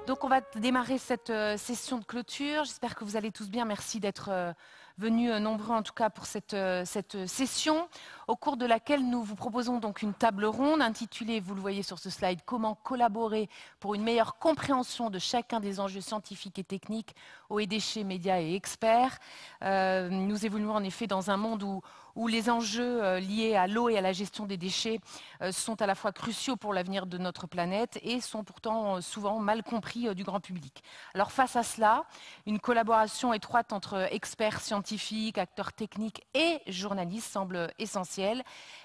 Donc on va démarrer cette session de clôture. J'espère que vous allez tous bien. Merci d'être venus nombreux en tout cas pour cette session au cours de laquelle nous vous proposons donc une table ronde intitulée, vous le voyez sur ce slide, Comment collaborer pour une meilleure compréhension de chacun des enjeux scientifiques et techniques, eau et déchets, médias et experts. Nous évoluons en effet dans un monde où les enjeux liés à l'eau et à la gestion des déchets sont à la fois cruciaux pour l'avenir de notre planète et sont pourtant souvent mal compris du grand public. Alors face à cela, une collaboration étroite entre experts scientifiques, acteurs techniques et journalistes semble essentielle.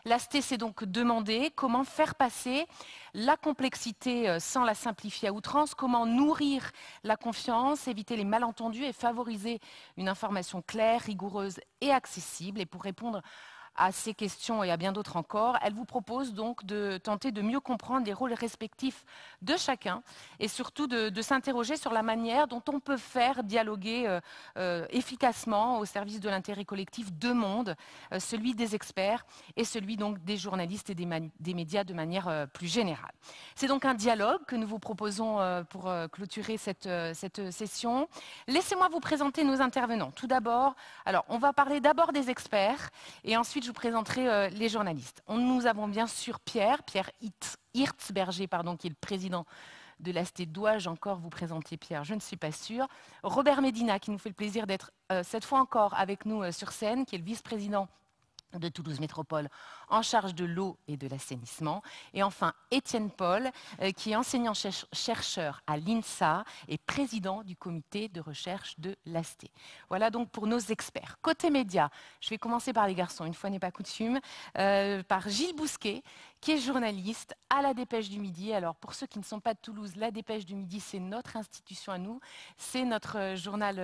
L'ASTE s'est donc demandé comment faire passer la complexité sans la simplifier à outrance, comment nourrir la confiance, éviter les malentendus et favoriser une information claire, rigoureuse et accessible. Et pour répondre à ces questions et à bien d'autres encore, elle vous propose donc de tenter de mieux comprendre les rôles respectifs de chacun et surtout de s'interroger sur la manière dont on peut faire dialoguer efficacement au service de l'intérêt collectif deux mondes, celui des experts et celui donc des journalistes et des médias de manière plus générale. C'est donc un dialogue que nous vous proposons pour clôturer cette session. Laissez-moi vous présenter nos intervenants. Tout d'abord, alors on va parler d'abord des experts et ensuite je vous présenterai les journalistes. Nous avons bien sûr Pierre Hirtzberger, qui est le président de l'ASTE. Dois-je encore vous présenter Pierre? Je ne suis pas sûre. Robert Médina, qui nous fait le plaisir d'être cette fois encore avec nous sur scène, qui est le vice-président de Toulouse Métropole en charge de l'eau et de l'assainissement. Et enfin, Étienne Paul, qui est enseignant-chercheur à l'INSA et président du comité de recherche de l'ASTE. Voilà donc pour nos experts. Côté médias, je vais commencer par les garçons, une fois n'est pas coutume, par Gilles Bousquet, qui est journaliste à La Dépêche du Midi. Alors pour ceux qui ne sont pas de Toulouse, La Dépêche du Midi, c'est notre institution à nous, c'est notre journal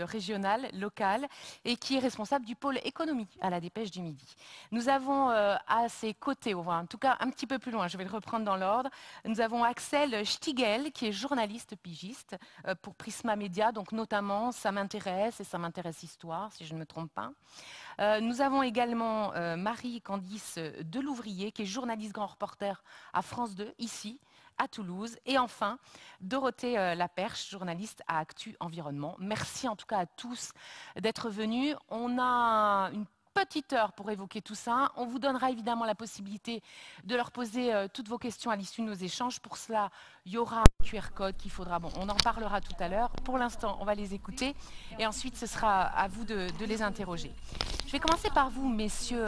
régional, local, et qui est responsable du pôle économie à La Dépêche du Midi. Nous avons à ses côtés, en tout cas un petit peu plus loin, je vais le reprendre dans l'ordre, nous avons Axel Stigel, qui est journaliste pigiste pour Prisma Média, donc notamment Ça m'intéresse et Ça m'intéresse Histoire, si je ne me trompe pas. Nous avons également Marie-Candice Delouvrier, qui est journaliste grand reporter à France 2, ici, à Toulouse. Et enfin, Dorothée Laperche, journaliste à Actu Environnement. Merci en tout cas à tous d'être venus. On a une petite heure pour évoquer tout ça. On vous donnera évidemment la possibilité de leur poser toutes vos questions à l'issue de nos échanges. Pour cela, il y aura un QR code qu'il faudra... Bon, on en parlera tout à l'heure. Pour l'instant, on va les écouter et ensuite, ce sera à vous de les interroger. Je vais commencer par vous, messieurs.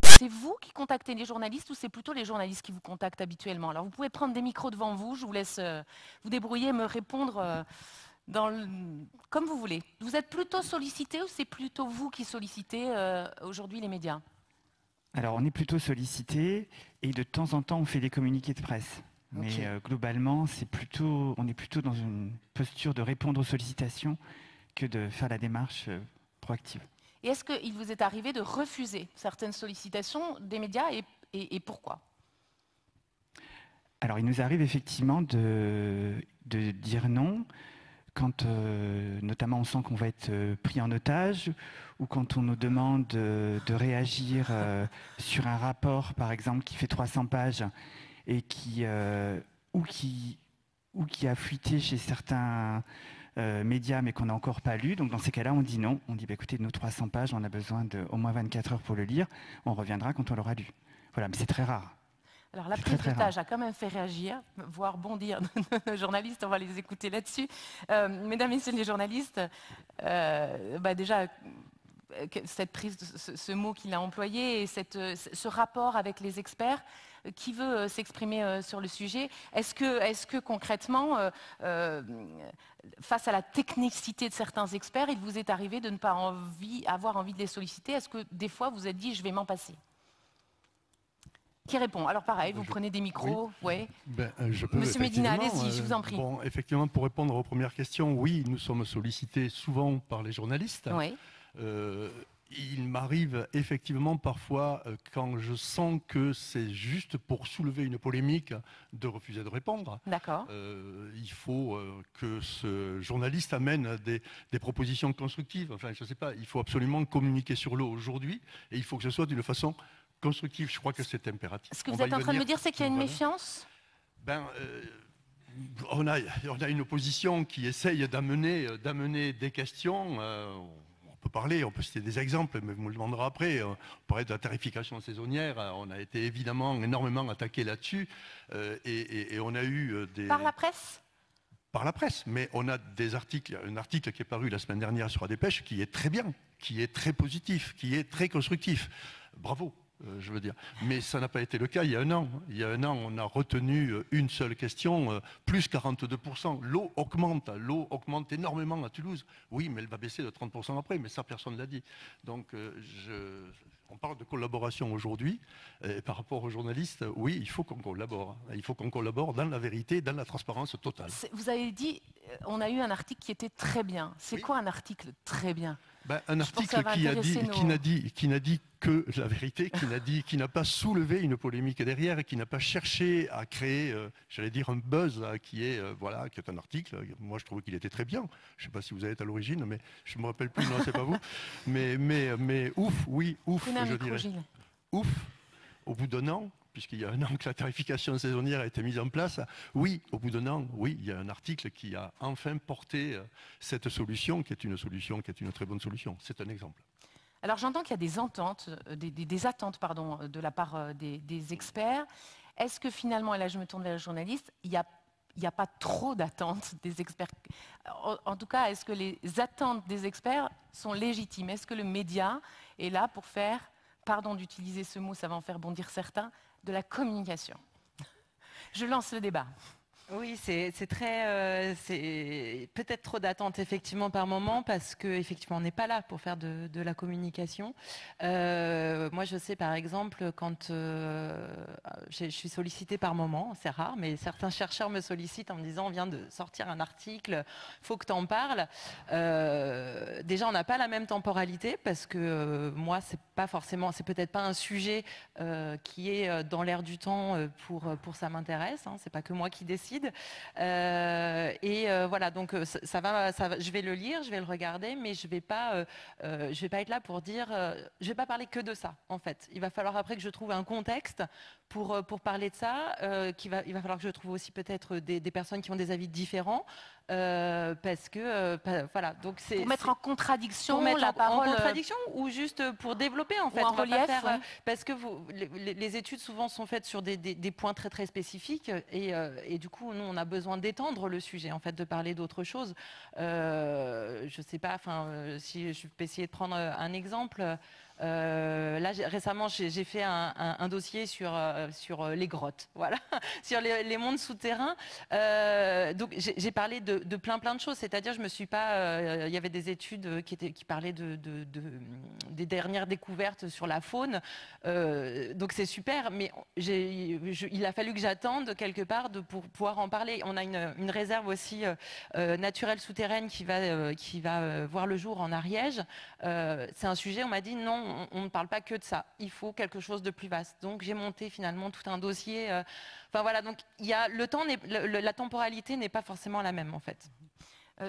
C'est vous qui contactez les journalistes ou c'est plutôt les journalistes qui vous contactent habituellement? Alors, vous pouvez prendre des micros devant vous. Je vous laisse vous débrouiller, me répondre... comme vous voulez. Vous êtes plutôt sollicité ou c'est plutôt vous qui sollicitez aujourd'hui les médias? Alors, on est plutôt sollicité et de temps en temps, on fait des communiqués de presse. Mais globalement, on est plutôt dans une posture de répondre aux sollicitations que de faire la démarche proactive. Et est-ce qu'il vous est arrivé de refuser certaines sollicitations des médias et pourquoi? Alors, il nous arrive effectivement de dire non. Quand notamment on sent qu'on va être pris en otage ou quand on nous demande de réagir sur un rapport, par exemple, qui fait 300 pages et qui a fuité chez certains médias mais qu'on n'a encore pas lu. Donc dans ces cas-là, on dit non. On dit écoutez, nos 300 pages, on a besoin d'au moins 24 heures pour le lire. On reviendra quand on l'aura lu. Voilà, mais c'est très rare. Alors la prise d'otage a quand même fait réagir, voire bondir nos journalistes, on va les écouter là-dessus. Mesdames et messieurs les journalistes, déjà, cette prise, ce mot qu'il a employé et ce rapport avec les experts, qui veut s'exprimer sur le sujet? Est-ce que concrètement, face à la technicité de certains experts, il vous est arrivé de ne pas avoir envie de les solliciter? Est-ce que des fois vous êtes dit je vais m'en passer? Qui répond? Alors pareil, vous prenez des micros. Oui. Monsieur Médina, allez-y, je vous en prie. Bon, effectivement, pour répondre aux premières questions, oui, nous sommes sollicités souvent par les journalistes. Oui. Il m'arrive effectivement parfois, quand je sens que c'est juste pour soulever une polémique, de refuser de répondre. D'accord. Il faut que ce journaliste amène des propositions constructives. Enfin, je ne sais pas, il faut absolument communiquer sur l'eau aujourd'hui et il faut que ce soit d'une façon constructive. Je crois que c'est impératif. Ce que vous êtes en train de me dire, c'est qu'il y a une méfiance? On a une opposition qui essaye d'amener des questions. On peut parler, on peut citer des exemples, mais vous me le demanderez après. On parlait de la tarification saisonnière. On a été évidemment énormément attaqué là-dessus. Et on a eu des... Par la presse ? Par la presse. Mais on a des articles, un article qui est paru la semaine dernière sur la Dépêche qui est très bien, qui est très positif, qui est très constructif. Bravo. Je veux dire. Mais ça n'a pas été le cas il y a un an. Il y a un an, on a retenu une seule question, plus 42%. L'eau augmente énormément à Toulouse. Oui, mais elle va baisser de 30% après, mais ça, personne ne l'a dit. Donc, on parle de collaboration aujourd'hui. Par rapport aux journalistes, oui, il faut qu'on collabore. Il faut qu'on collabore dans la vérité, dans la transparence totale. Vous avez dit, on a eu un article qui était très bien. C'est quoi un article très bien ? Un article qui n'a dit que la vérité, qui n'a pas soulevé une polémique derrière et qui n'a pas cherché à créer, j'allais dire, un buzz qui est un article. Moi, je trouve qu'il était très bien. Je ne sais pas si vous êtes à l'origine, mais je ne me rappelle plus. Non, c'est pas vous. Mais ouf, oui, ouf, je dirais. Ouf, au bout d'un an. Puisqu'il y a un an que la tarification saisonnière a été mise en place, oui, au bout d'un an, oui, il y a un article qui a enfin porté cette solution, qui est une très bonne solution. C'est un exemple. Alors j'entends qu'il y a des attentes de la part des experts. Est-ce que finalement, et là je me tourne vers le journaliste, il n'y a pas trop d'attentes des experts? En tout cas, est-ce que les attentes des experts sont légitimes? Est-ce que le média est là pour faire, pardon d'utiliser ce mot, ça va en faire bondir certains, de la communication? Je lance le débat. Oui, c'est peut-être trop d'attente effectivement par moment parce que effectivement on n'est pas là pour faire de la communication. Moi je sais par exemple quand je suis sollicitée par moment, c'est rare, mais certains chercheurs me sollicitent en me disant on vient de sortir un article, faut que tu en parles. Déjà on n'a pas la même temporalité parce que moi c'est peut-être pas un sujet qui est dans l'air du temps pour ça m'intéresse. Hein, c'est pas que moi qui décide. Voilà, donc ça va, je vais le lire, je vais le regarder, mais je vais pas être là pour dire, je vais pas parler que de ça, en fait. Il va falloir après que je trouve un contexte pour parler de ça. Il va falloir que je trouve aussi peut-être des personnes qui ont des avis différents. Parce que voilà, donc c'est pour mettre en contradiction en contradiction ou juste pour développer en fait, en relief, parce que les études souvent sont faites sur des points très très spécifiques et du coup nous on a besoin d'étendre le sujet en fait, de parler d'autres choses. Je sais pas, si je peux essayer de prendre un exemple. Là, récemment, j'ai fait un dossier sur les grottes, voilà, sur les mondes souterrains. Donc, j'ai parlé de plein de choses. C'est-à-dire, je me suis pas. Il y avait des études qui parlaient des dernières découvertes sur la faune. Donc, c'est super, mais il a fallu que j'attende quelque part pour pouvoir en parler. On a une réserve aussi naturelle souterraine qui va voir le jour en Ariège. C'est un sujet. On m'a dit non. On ne parle pas que de ça, il faut quelque chose de plus vaste. Donc j'ai monté finalement tout un dossier. Enfin voilà, donc le temps, la temporalité n'est pas forcément la même en fait.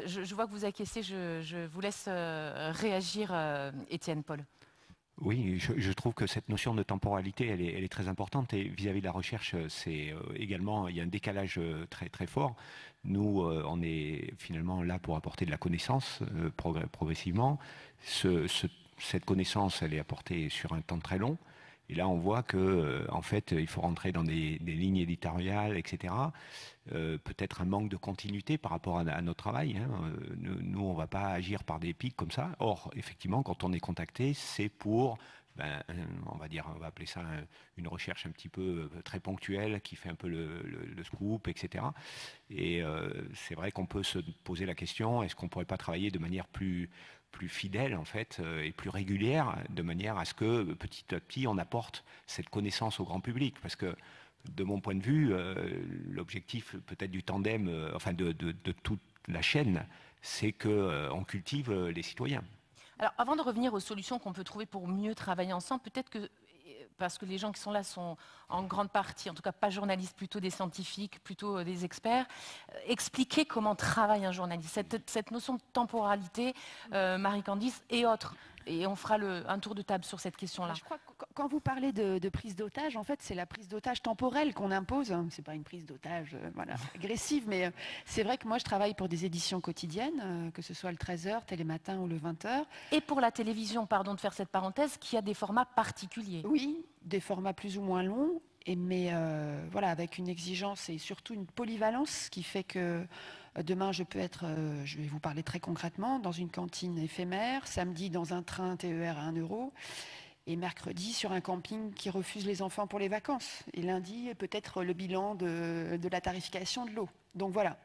Je vois que vous acquiescez, je vous laisse réagir, Étienne, Paul. Oui, je trouve que cette notion de temporalité, elle est très importante et vis-à-vis de la recherche, c'est également, il y a un décalage très très fort. Nous, on est finalement là pour apporter de la connaissance progressivement. Cette connaissance, elle est apportée sur un temps très long. Et là, on voit que, en fait, il faut rentrer dans des lignes éditoriales, etc. Peut-être un manque de continuité par rapport à notre travail. Hein. Nous, on ne va pas agir par des pics comme ça. Or, effectivement, quand on est contacté, c'est pour, on va appeler ça une recherche un petit peu très ponctuelle qui fait un peu le scoop, etc. Et c'est vrai qu'on peut se poser la question, est-ce qu'on ne pourrait pas travailler de manière plus fidèle en fait et plus régulière, de manière à ce que petit à petit on apporte cette connaissance au grand public, parce que de mon point de vue l'objectif peut-être du tandem, de toute la chaîne, c'est qu'on cultive les citoyens. Alors avant de revenir aux solutions qu'on peut trouver pour mieux travailler ensemble, peut-être que parce que les gens qui sont là sont en grande partie, en tout cas pas journalistes, plutôt des scientifiques, plutôt des experts. Expliquer comment travaille un journaliste, cette notion de temporalité, Marie-Candice et autres. et on fera un tour de table sur cette question-là. Je crois que quand vous parlez de prise d'otage, en fait, c'est la prise d'otage temporelle qu'on impose. C'est pas une prise d'otage agressive, mais c'est vrai que moi, je travaille pour des éditions quotidiennes, que ce soit le 13h, Télématin ou le 20h. Et pour la télévision, pardon de faire cette parenthèse, qui a des formats particuliers. Oui, des formats plus ou moins longs, mais voilà, avec une exigence et surtout une polyvalence qui fait que demain, je peux être, je vais vous parler très concrètement, dans une cantine éphémère, samedi dans un train TER à 1 € et mercredi sur un camping qui refuse les enfants pour les vacances. Et lundi, peut-être le bilan de la tarification de l'eau. Donc voilà.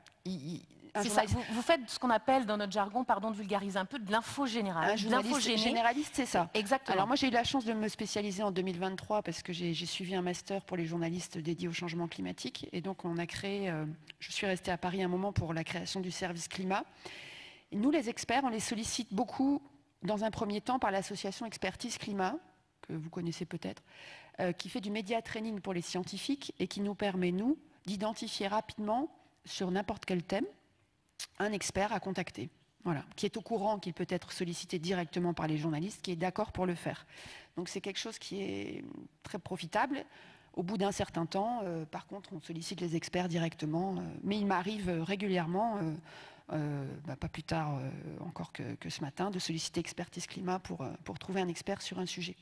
Ça. Vous faites ce qu'on appelle dans notre jargon, pardon de vulgariser un peu, de l'info générale. Un journaliste généraliste, c'est ça. Exactement. Alors moi j'ai eu la chance de me spécialiser en 2023 parce que j'ai suivi un master pour les journalistes dédiés au changement climatique. Et donc on a créé, je suis restée à Paris un moment pour la création du service climat. Et nous les experts, on les sollicite beaucoup dans un premier temps par l'association Expertise Climat, que vous connaissez peut-être, qui fait du média training pour les scientifiques et qui nous permet, nous, d'identifier rapidement sur n'importe quel thème un expert à contacter, voilà, qui est au courant qu'il peut être sollicité directement par les journalistes, qui est d'accord pour le faire. Donc c'est quelque chose qui est très profitable. Au bout d'un certain temps, par contre, on sollicite les experts directement, mais il m'arrive régulièrement, pas plus tard encore que ce matin, de solliciter Expertise Climat pour trouver un expert sur un sujet.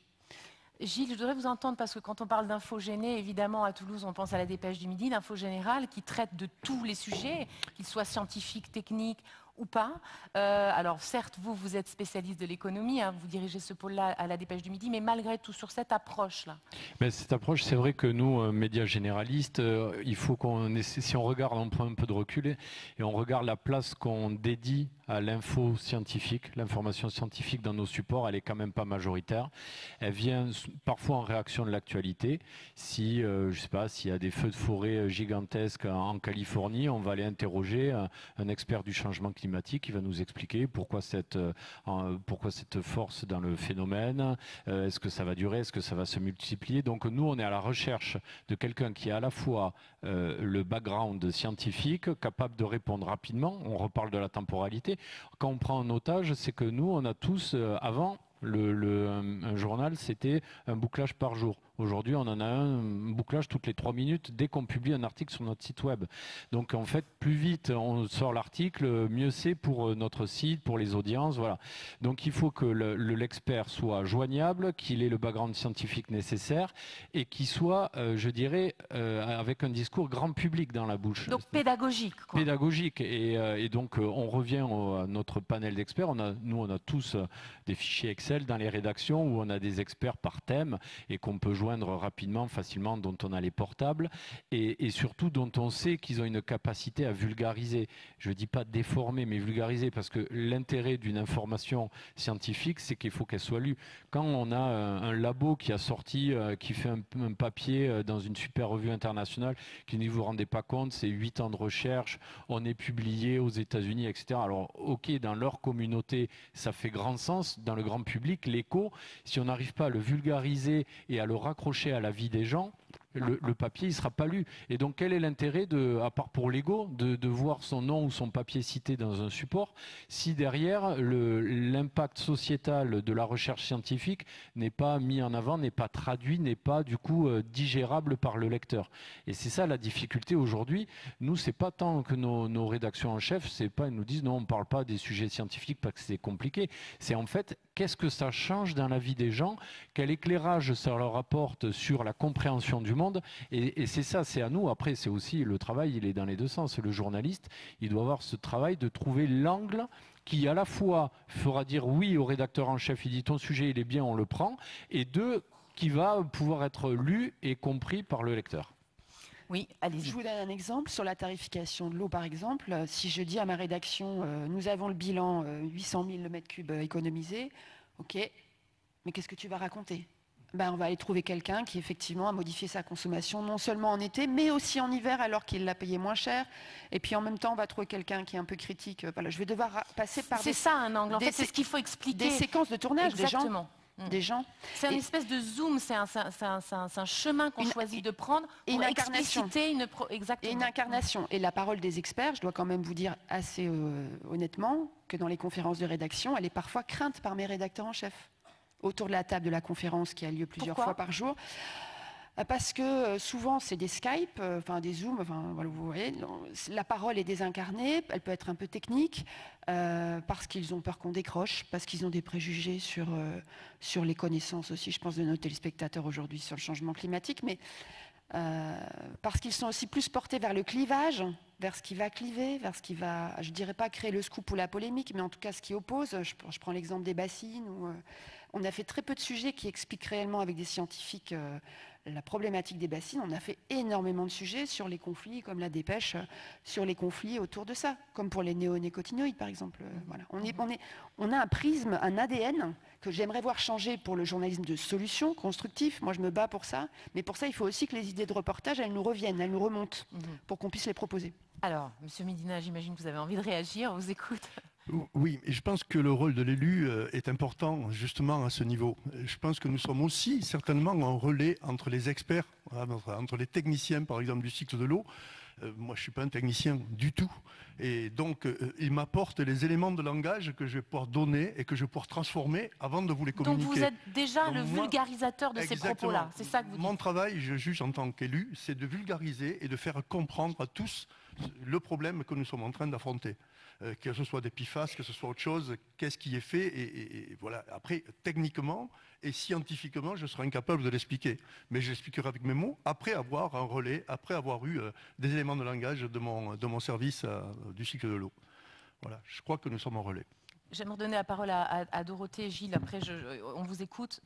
Gilles, je voudrais vous entendre parce que quand on parle d'info générale, évidemment à Toulouse on pense à la Dépêche du Midi, l'info générale qui traite de tous les sujets, qu'ils soient scientifiques, techniques ou pas. Alors certes, vous êtes spécialiste de l'économie, vous dirigez ce pôle-là à la Dépêche du Midi, mais malgré tout, sur cette approche-là. Cette approche, c'est vrai que nous, médias généralistes, il faut qu'on essaie, si on regarde, on prend un peu de recul et on regarde la place qu'on dédie à l'info scientifique, l'information scientifique dans nos supports, elle est quand même pas majoritaire. Elle vient parfois en réaction de l'actualité. Si, je sais pas, s'il y a des feux de forêt gigantesques en Californie, on va aller interroger un expert du changement climatique qui va nous expliquer pourquoi cette force dans le phénomène, est-ce que ça va durer, est-ce que ça va se multiplier. Donc nous, on est à la recherche de quelqu'un qui a à la fois le background scientifique, capable de répondre rapidement. On reparle de la temporalité. Quand on prend un otage, c'est que nous, on a tous, avant, un journal, c'était un bouclage par jour. Aujourd'hui, on en a un bouclage toutes les 3 minutes dès qu'on publie un article sur notre site web. Donc en fait, plus vite on sort l'article, mieux c'est pour notre site, pour les audiences. Voilà. Donc il faut que l'expert soit joignable, qu'il ait le background scientifique nécessaire et qu'il soit, je dirais, avec un discours grand public dans la bouche. Donc pédagogique. Quoi. Pédagogique. Et donc on revient à notre panel d'experts. Nous, on a tous des fichiers Excel dans les rédactions où on a des experts par thème et qu'on peut joindre rapidement, facilement, dont on a les portables et surtout dont on sait qu'ils ont une capacité à vulgariser. Je ne dis pas déformer, mais vulgariser, parce que l'intérêt d'une information scientifique, c'est qu'il faut qu'elle soit lue. Quand on a un labo qui a sorti, qui fait un papier dans une super revue internationale, qui ne vous rendez pas compte, c'est 8 ans de recherche, on est publié aux États-Unis, etc. Alors, ok, dans leur communauté, ça fait grand sens. Dans le grand public, l'écho, si on n'arrive pas à le vulgariser et à le raccrocher à la vie des gens, le papier, il ne sera pas lu. Et donc, quel est l'intérêt, à part pour l'ego, de voir son nom ou son papier cité dans un support, si derrière, l'impact sociétal de la recherche scientifique n'est pas mis en avant, n'est pas traduit, n'est pas, du coup, digérable par le lecteur. Et c'est ça la difficulté aujourd'hui. Nous, c'est pas tant que nos rédactions en chef, c'est pas, ils nous disent, non, on ne parle pas des sujets scientifiques parce que c'est compliqué. C'est en fait, qu'est-ce que ça change dans la vie des gens? Quel éclairage ça leur apporte sur la compréhension du monde? Et c'est ça, c'est à nous. Après, c'est aussi le travail, il est dans les deux sens. Le journaliste, il doit avoir ce travail de trouver l'angle qui, à la fois, fera dire oui au rédacteur en chef, il dit ton sujet, il est bien, on le prend, et deux, qui va pouvoir être lu et compris par le lecteur. Oui, allez-y. Je vous donne un exemple sur la tarification de l'eau, par exemple. Si je dis à ma rédaction, nous avons le bilan 800 000 m3 économisés, ok, mais qu'est-ce que tu vas raconter? On va aller trouver quelqu'un qui effectivement a modifié sa consommation non seulement en été, mais aussi en hiver alors qu'il l'a payé moins cher. Et puis en même temps, on va trouver quelqu'un qui est un peu critique. Voilà, je vais devoir passer par ça un angle. En fait, c'est ce qu'il faut expliquer. Des séquences de tournage. Exactement. des gens. C'est une espèce de zoom, c'est un chemin qu'on choisit de prendre pour expliciter exactement. Et une incarnation. Et la parole des experts, je dois quand même vous dire assez honnêtement que dans les conférences de rédaction, elle est parfois crainte par mes rédacteurs en chef. Autour de la table de la conférence qui a lieu plusieurs fois par jour. Parce que souvent c'est des Skype, des Zooms, voilà, vous voyez, la parole est désincarnée, elle peut être un peu technique, parce qu'ils ont peur qu'on décroche, parce qu'ils ont des préjugés sur les connaissances aussi, je pense, de nos téléspectateurs aujourd'hui sur le changement climatique, mais parce qu'ils sont aussi plus portés vers le clivage, vers ce qui va cliver, vers ce qui va, je ne dirais pas créer le scoop ou la polémique, mais en tout cas ce qui oppose. Je prends l'exemple des bassines, où on a fait très peu de sujets qui expliquent réellement avec des scientifiques la problématique des bassines. On a fait énormément de sujets sur les conflits, comme la dépêche, sur les conflits autour de ça, comme pour les néonicotinoïdes par exemple. Voilà. On a un prisme, un ADN que j'aimerais voir changer pour le journalisme de solution, constructif. Moi je me bats pour ça, mais pour ça il faut aussi que les idées de reportage, elles nous reviennent, elles nous remontent, pour qu'on puisse les proposer. Alors, Monsieur Medina, j'imagine que vous avez envie de réagir, on vous écoute. Oui, et je pense que le rôle de l'élu est important justement à ce niveau. Je pense que nous sommes aussi certainement un relais entre les experts, entre les techniciens par exemple du cycle de l'eau. Moi je ne suis pas un technicien du tout. Et donc ils m'apportent les éléments de langage que je vais pouvoir donner et que je vais pouvoir transformer avant de vous les communiquer. Donc vous êtes déjà le vulgarisateur de ces propos-là, c'est ça que vous dites. Mon travail, je juge en tant qu'élu, c'est de vulgariser et de faire comprendre à tous le problème que nous sommes en train d'affronter. Que ce soit des PFAS, que ce soit autre chose, qu'est-ce qui est fait, et voilà. Après, techniquement et scientifiquement, je serai incapable de l'expliquer. Mais je l'expliquerai avec mes mots, après avoir un relais, après avoir eu des éléments de langage de mon service du cycle de l'eau. Voilà, je crois que nous sommes en relais. J'aimerais donner la parole à Dorothée et Gilles. Après, on vous écoute.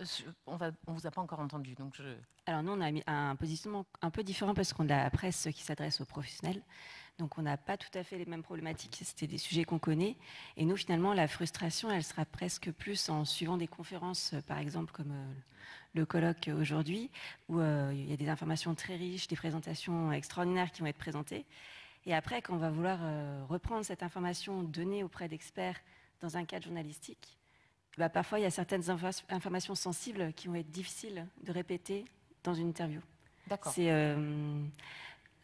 On vous a pas encore entendu. Donc Alors nous, on a mis un positionnement un peu différent parce qu'on a la presse qui s'adresse aux professionnels. Donc on n'a pas tout à fait les mêmes problématiques. C'était des sujets qu'on connaît. Et nous, finalement, la frustration, elle sera presque plus en suivant des conférences, par exemple, comme le colloque aujourd'hui, où il y a des informations très riches, des présentations extraordinaires qui vont être présentées. Et après, quand on va vouloir reprendre cette information donnée auprès d'experts dans un cadre journalistique, parfois il y a certaines informations sensibles qui vont être difficiles de répéter dans une interview. D'accord. C'est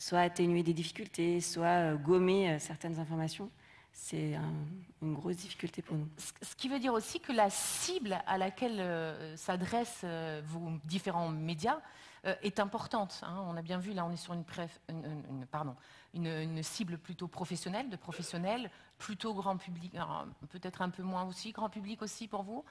soit atténuer des difficultés, soit gommer certaines informations. C'est une grosse difficulté pour nous. Ce qui veut dire aussi que la cible à laquelle s'adressent vos différents médias est importante. Hein. On a bien vu, là on est sur une cible plutôt professionnelle, de professionnels, plutôt grand public, peut-être un peu moins aussi, grand public aussi pour vous.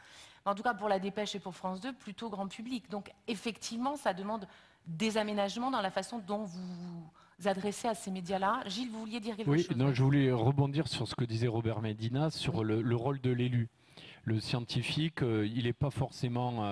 En tout cas pour la Dépêche et pour France 2, plutôt grand public. Donc effectivement, ça demande des aménagements dans la façon dont vous vous adressez à ces médias-là. Gilles, vous vouliez dire quelque chose? Oui, non, je voulais rebondir sur ce que disait Robert Medina, sur le rôle de l'élu. Le scientifique, il n'est pas forcément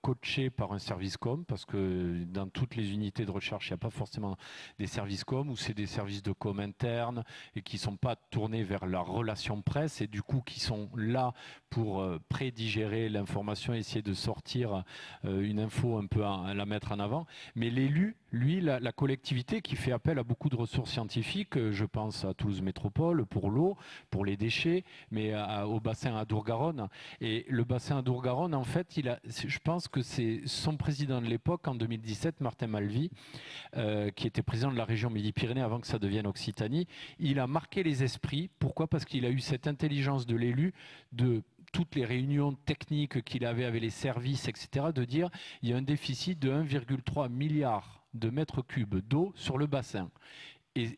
coaché par un service com, parce que dans toutes les unités de recherche, il n'y a pas forcément des services com, ou c'est des services de com internes, et qui ne sont pas tournés vers la relation presse, et du coup qui sont là pour prédigérer l'information, essayer de sortir une info un peu à la mettre en avant. Mais l'élu, lui, la collectivité qui fait appel à beaucoup de ressources scientifiques, je pense à Toulouse Métropole pour l'eau, pour les déchets, mais au bassin Adour-Garonne. Et le bassin Adour-Garonne, en fait, je pense que c'est son président de l'époque, en 2017, Martin Malvy, qui était président de la région Midi-Pyrénées avant que ça devienne Occitanie. Il a marqué les esprits. Pourquoi? Parce qu'il a eu cette intelligence de l'élu de toutes les réunions techniques qu'il avait avec les services, etc., de dire il y a un déficit de 1,3 milliard de mètres cubes d'eau sur le bassin.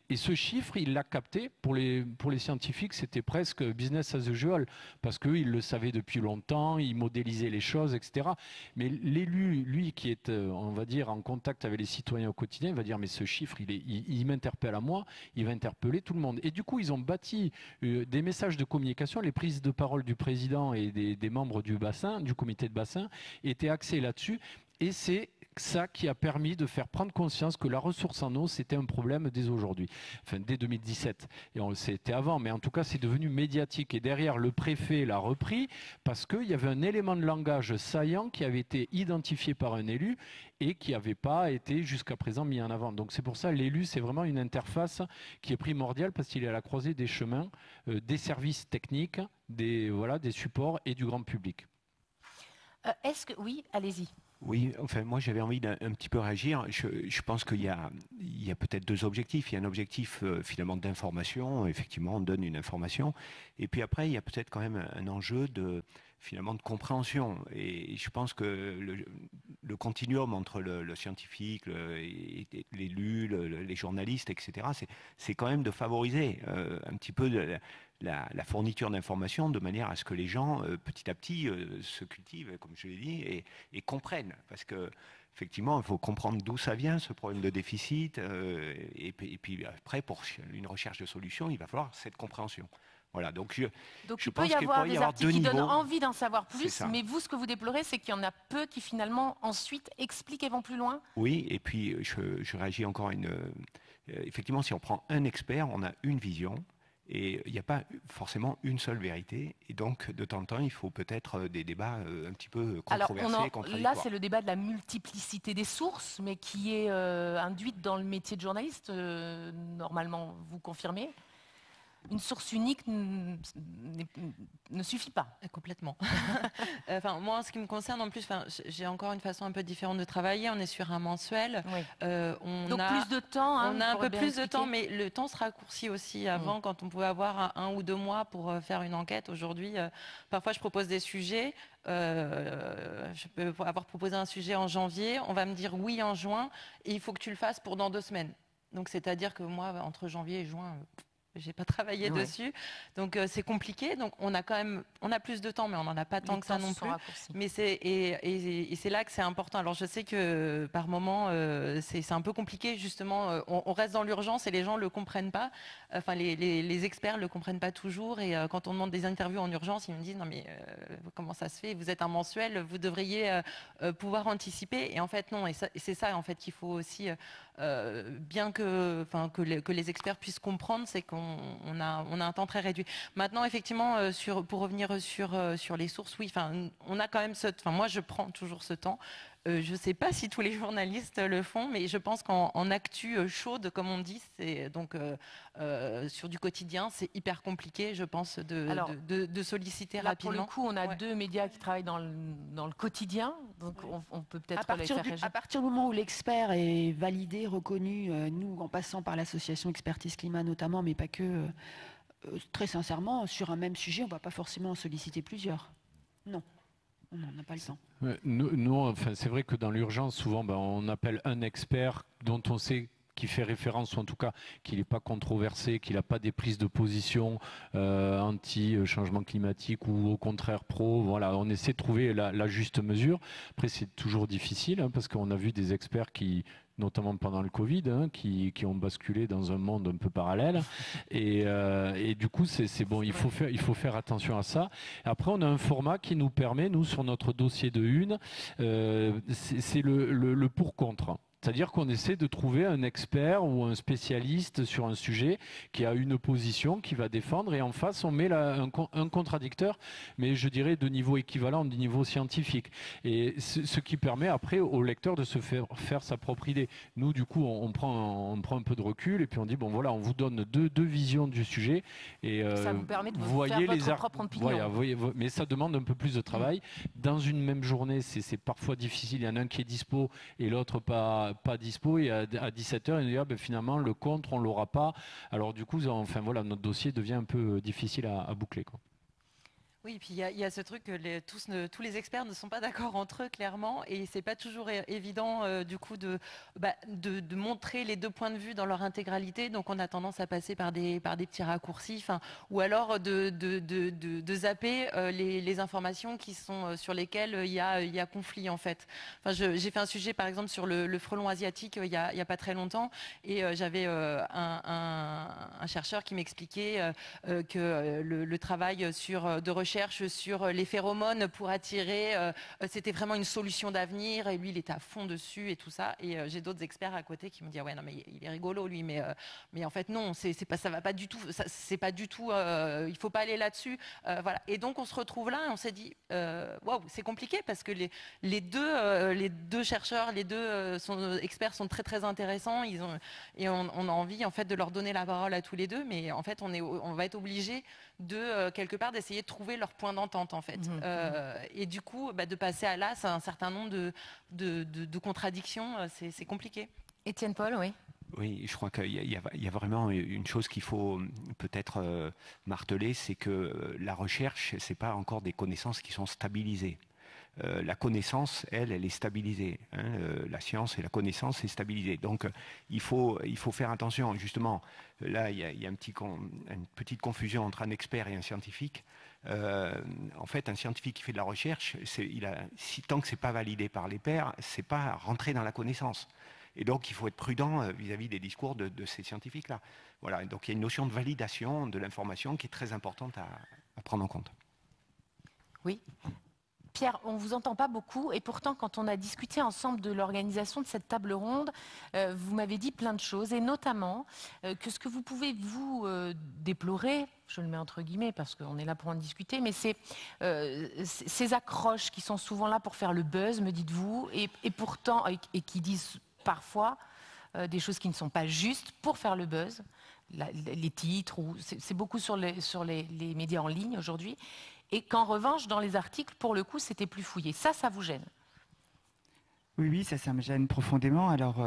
Et ce chiffre, il l'a capté, pour les scientifiques, c'était presque business as usual, parce qu'eux, ils le savaient depuis longtemps, ils modélisaient les choses, etc. Mais l'élu, lui, qui est, on va dire, en contact avec les citoyens au quotidien, il va dire, mais ce chiffre, il m'interpelle à moi, il va interpeller tout le monde. Et du coup, ils ont bâti des messages de communication, les prises de parole du président et des membres du bassin, du comité de bassin, étaient axées là-dessus, et c'est ça qui a permis de faire prendre conscience que la ressource en eau, c'était un problème dès aujourd'hui, enfin dès 2017. Et c'était avant, mais en tout cas, c'est devenu médiatique. Et derrière, le préfet l'a repris parce qu'il y avait un élément de langage saillant qui avait été identifié par un élu et qui n'avait pas été jusqu'à présent mis en avant. Donc c'est pour ça l'élu, c'est vraiment une interface qui est primordiale parce qu'il est à la croisée des chemins, des services techniques, des supports et du grand public. Oui, allez-y. Oui, enfin, moi j'avais envie d'un petit peu réagir. Je pense qu'il y a peut-être deux objectifs. Il y a un objectif finalement d'information, effectivement on donne une information, et puis après il y a peut-être quand même un enjeu finalement de compréhension. Et je pense que le continuum entre le scientifique, l'élu, les journalistes, etc., c'est quand même de favoriser un petit peu la fourniture d'informations de manière à ce que les gens, petit à petit, se cultivent, comme je l'ai dit, et comprennent. Parce que effectivement, il faut comprendre d'où ça vient, ce problème de déficit. Et puis après, pour une recherche de solution, il va falloir cette compréhension. Voilà, donc il peut y avoir des articles qui donnent envie d'en savoir plus, mais vous, ce que vous déplorez, c'est qu'il y en a peu qui finalement ensuite expliquent et vont plus loin. Oui, et puis je réagis encore à effectivement, si on prend un expert, on a une vision, et il n'y a pas forcément une seule vérité, et donc de temps en temps, il faut peut-être des débats un petit peu controversés, contradictoires. Là, c'est le débat de la multiplicité des sources, mais qui est induite dans le métier de journaliste, normalement, vous confirmez ? Une source unique ne suffit pas. Complètement. Moi, en ce qui me concerne, en plus, j'ai encore une façon un peu différente de travailler. On est sur un mensuel. Oui. Donc plus de temps. On a un peu plus de temps, mais le temps se raccourcit aussi. Avant, quand on pouvait avoir 1 ou 2 mois pour faire une enquête, aujourd'hui, parfois je propose des sujets. Je peux avoir proposé un sujet en janvier. On va me dire oui en juin, et il faut que tu le fasses pour dans 2 semaines. Donc, c'est-à-dire que moi, entre janvier et juin... j'ai pas travaillé dessus, donc c'est compliqué. Donc on a plus de temps, mais on n'en a pas tant que ça non plus. Mais c'est là que c'est important. Alors je sais que par moment c'est un peu compliqué justement. On reste dans l'urgence et les gens le comprennent pas. Enfin les experts le comprennent pas toujours. Et quand on demande des interviews en urgence, ils me disent non mais comment ça se fait? Vous êtes un mensuel, vous devriez pouvoir anticiper. Et en fait non. Et c'est ça en fait qu'il faut aussi bien que les experts puissent comprendre, c'est qu'on a un temps très réduit. Maintenant, effectivement, pour revenir sur les sources, oui, on a quand même moi, je prends toujours ce temps. Je ne sais pas si tous les journalistes le font, mais je pense qu'en actu chaude, comme on dit, donc sur du quotidien, c'est hyper compliqué, je pense, de solliciter rapidement. Pour le coup, on a 2 médias qui travaillent dans le quotidien, donc on peut peut-être les faire réagir. À partir du moment où l'expert est validé, reconnu, nous, en passant par l'association Expertise Climat notamment, mais pas que, très sincèrement, sur un même sujet, on ne va pas forcément en solliciter plusieurs. Non. On n'a pas le temps. Nous, c'est vrai que dans l'urgence, souvent, on appelle un expert dont on sait qu'il fait référence, ou en tout cas qu'il n'est pas controversé, qu'il n'a pas des prises de position anti-changement climatique ou au contraire pro. Voilà, on essaie de trouver la juste mesure. Après, c'est toujours difficile parce qu'on a vu des experts qui, notamment pendant le Covid, qui ont basculé dans un monde un peu parallèle. Et du coup, c'est bon, il faut faire attention à ça. Après, on a un format qui nous permet, nous, sur notre dossier de une, c'est le pour-contre. C'est-à-dire qu'on essaie de trouver un expert ou un spécialiste sur un sujet qui a une position, qui va défendre, et en face on met un contradicteur, mais je dirais de niveau équivalent, du niveau scientifique. Et ce qui permet après au lecteur de se faire sa propre idée. Nous, du coup, on prend un peu de recul et puis on dit, bon voilà, on vous donne deux visions du sujet. Et ça vous permet de vous faire votre propre opinion. Voilà, mais ça demande un peu plus de travail. Dans une même journée, c'est parfois difficile. Il y en a un qui est dispo et l'autre pas dispo, et à 17h, il nous dit finalement le contre, on l'aura pas. Alors du coup, voilà, notre dossier devient un peu difficile à boucler, quoi. Oui, puis il y a ce truc que tous les experts ne sont pas d'accord entre eux, clairement, et c'est pas toujours évident du coup de montrer les 2 points de vue dans leur intégralité. Donc on a tendance à passer par des petits raccourcis, ou alors de zapper les informations qui sont sur lesquelles il y a conflit en fait. J'ai fait un sujet par exemple sur le frelon asiatique il y a pas très longtemps, et j'avais un chercheur qui m'expliquait que le travail de recherche sur les phéromones pour attirer, c'était vraiment une solution d'avenir, et lui il était à fond dessus et tout ça, et j'ai d'autres experts à côté qui me disent ouais non mais il est rigolo lui, mais en fait non, ça va pas du tout, c'est pas du tout, il faut pas aller là-dessus, voilà. Et donc on se retrouve là et on s'est dit waouh, c'est compliqué parce que les deux chercheurs, les deux experts sont très très intéressants, et on a envie en fait de leur donner la parole à tous les deux, mais en fait on va être obligé de quelque part d'essayer de trouver leur point d'entente en fait. Et du coup, de passer à là, c'est un certain nombre de contradictions, c'est compliqué. Étienne Paul, oui. Oui, je crois qu'il y a vraiment une chose qu'il faut peut-être marteler, c'est que la recherche, c'est pas encore des connaissances qui sont stabilisées. La connaissance, elle est stabilisée. Hein, la science et la connaissance est stabilisée. Donc, il faut faire attention. Justement, là, il y a une petite confusion entre un expert et un scientifique. En fait, un scientifique qui fait de la recherche, tant que c'est pas validé par les pairs, c'est pas rentrer dans la connaissance. Et donc, il faut être prudent vis-à-vis des discours de ces scientifiques-là. Voilà. Donc, il y a une notion de validation de l'information qui est très importante à prendre en compte. Oui. Pierre, on ne vous entend pas beaucoup et pourtant quand on a discuté ensemble de l'organisation de cette table ronde, vous m'avez dit plein de choses et notamment que ce que vous pouvez vous déplorer, je le mets entre guillemets parce qu'on est là pour en discuter, mais c'est ces accroches qui sont souvent là pour faire le buzz, me dites-vous, et pourtant, et qui disent parfois des choses qui ne sont pas justes pour faire le buzz, les titres, c'est beaucoup sur les médias en ligne aujourd'hui. Et qu'en revanche, dans les articles, pour le coup, c'était plus fouillé. Ça vous gêne? Oui, ça me gêne profondément. Alors,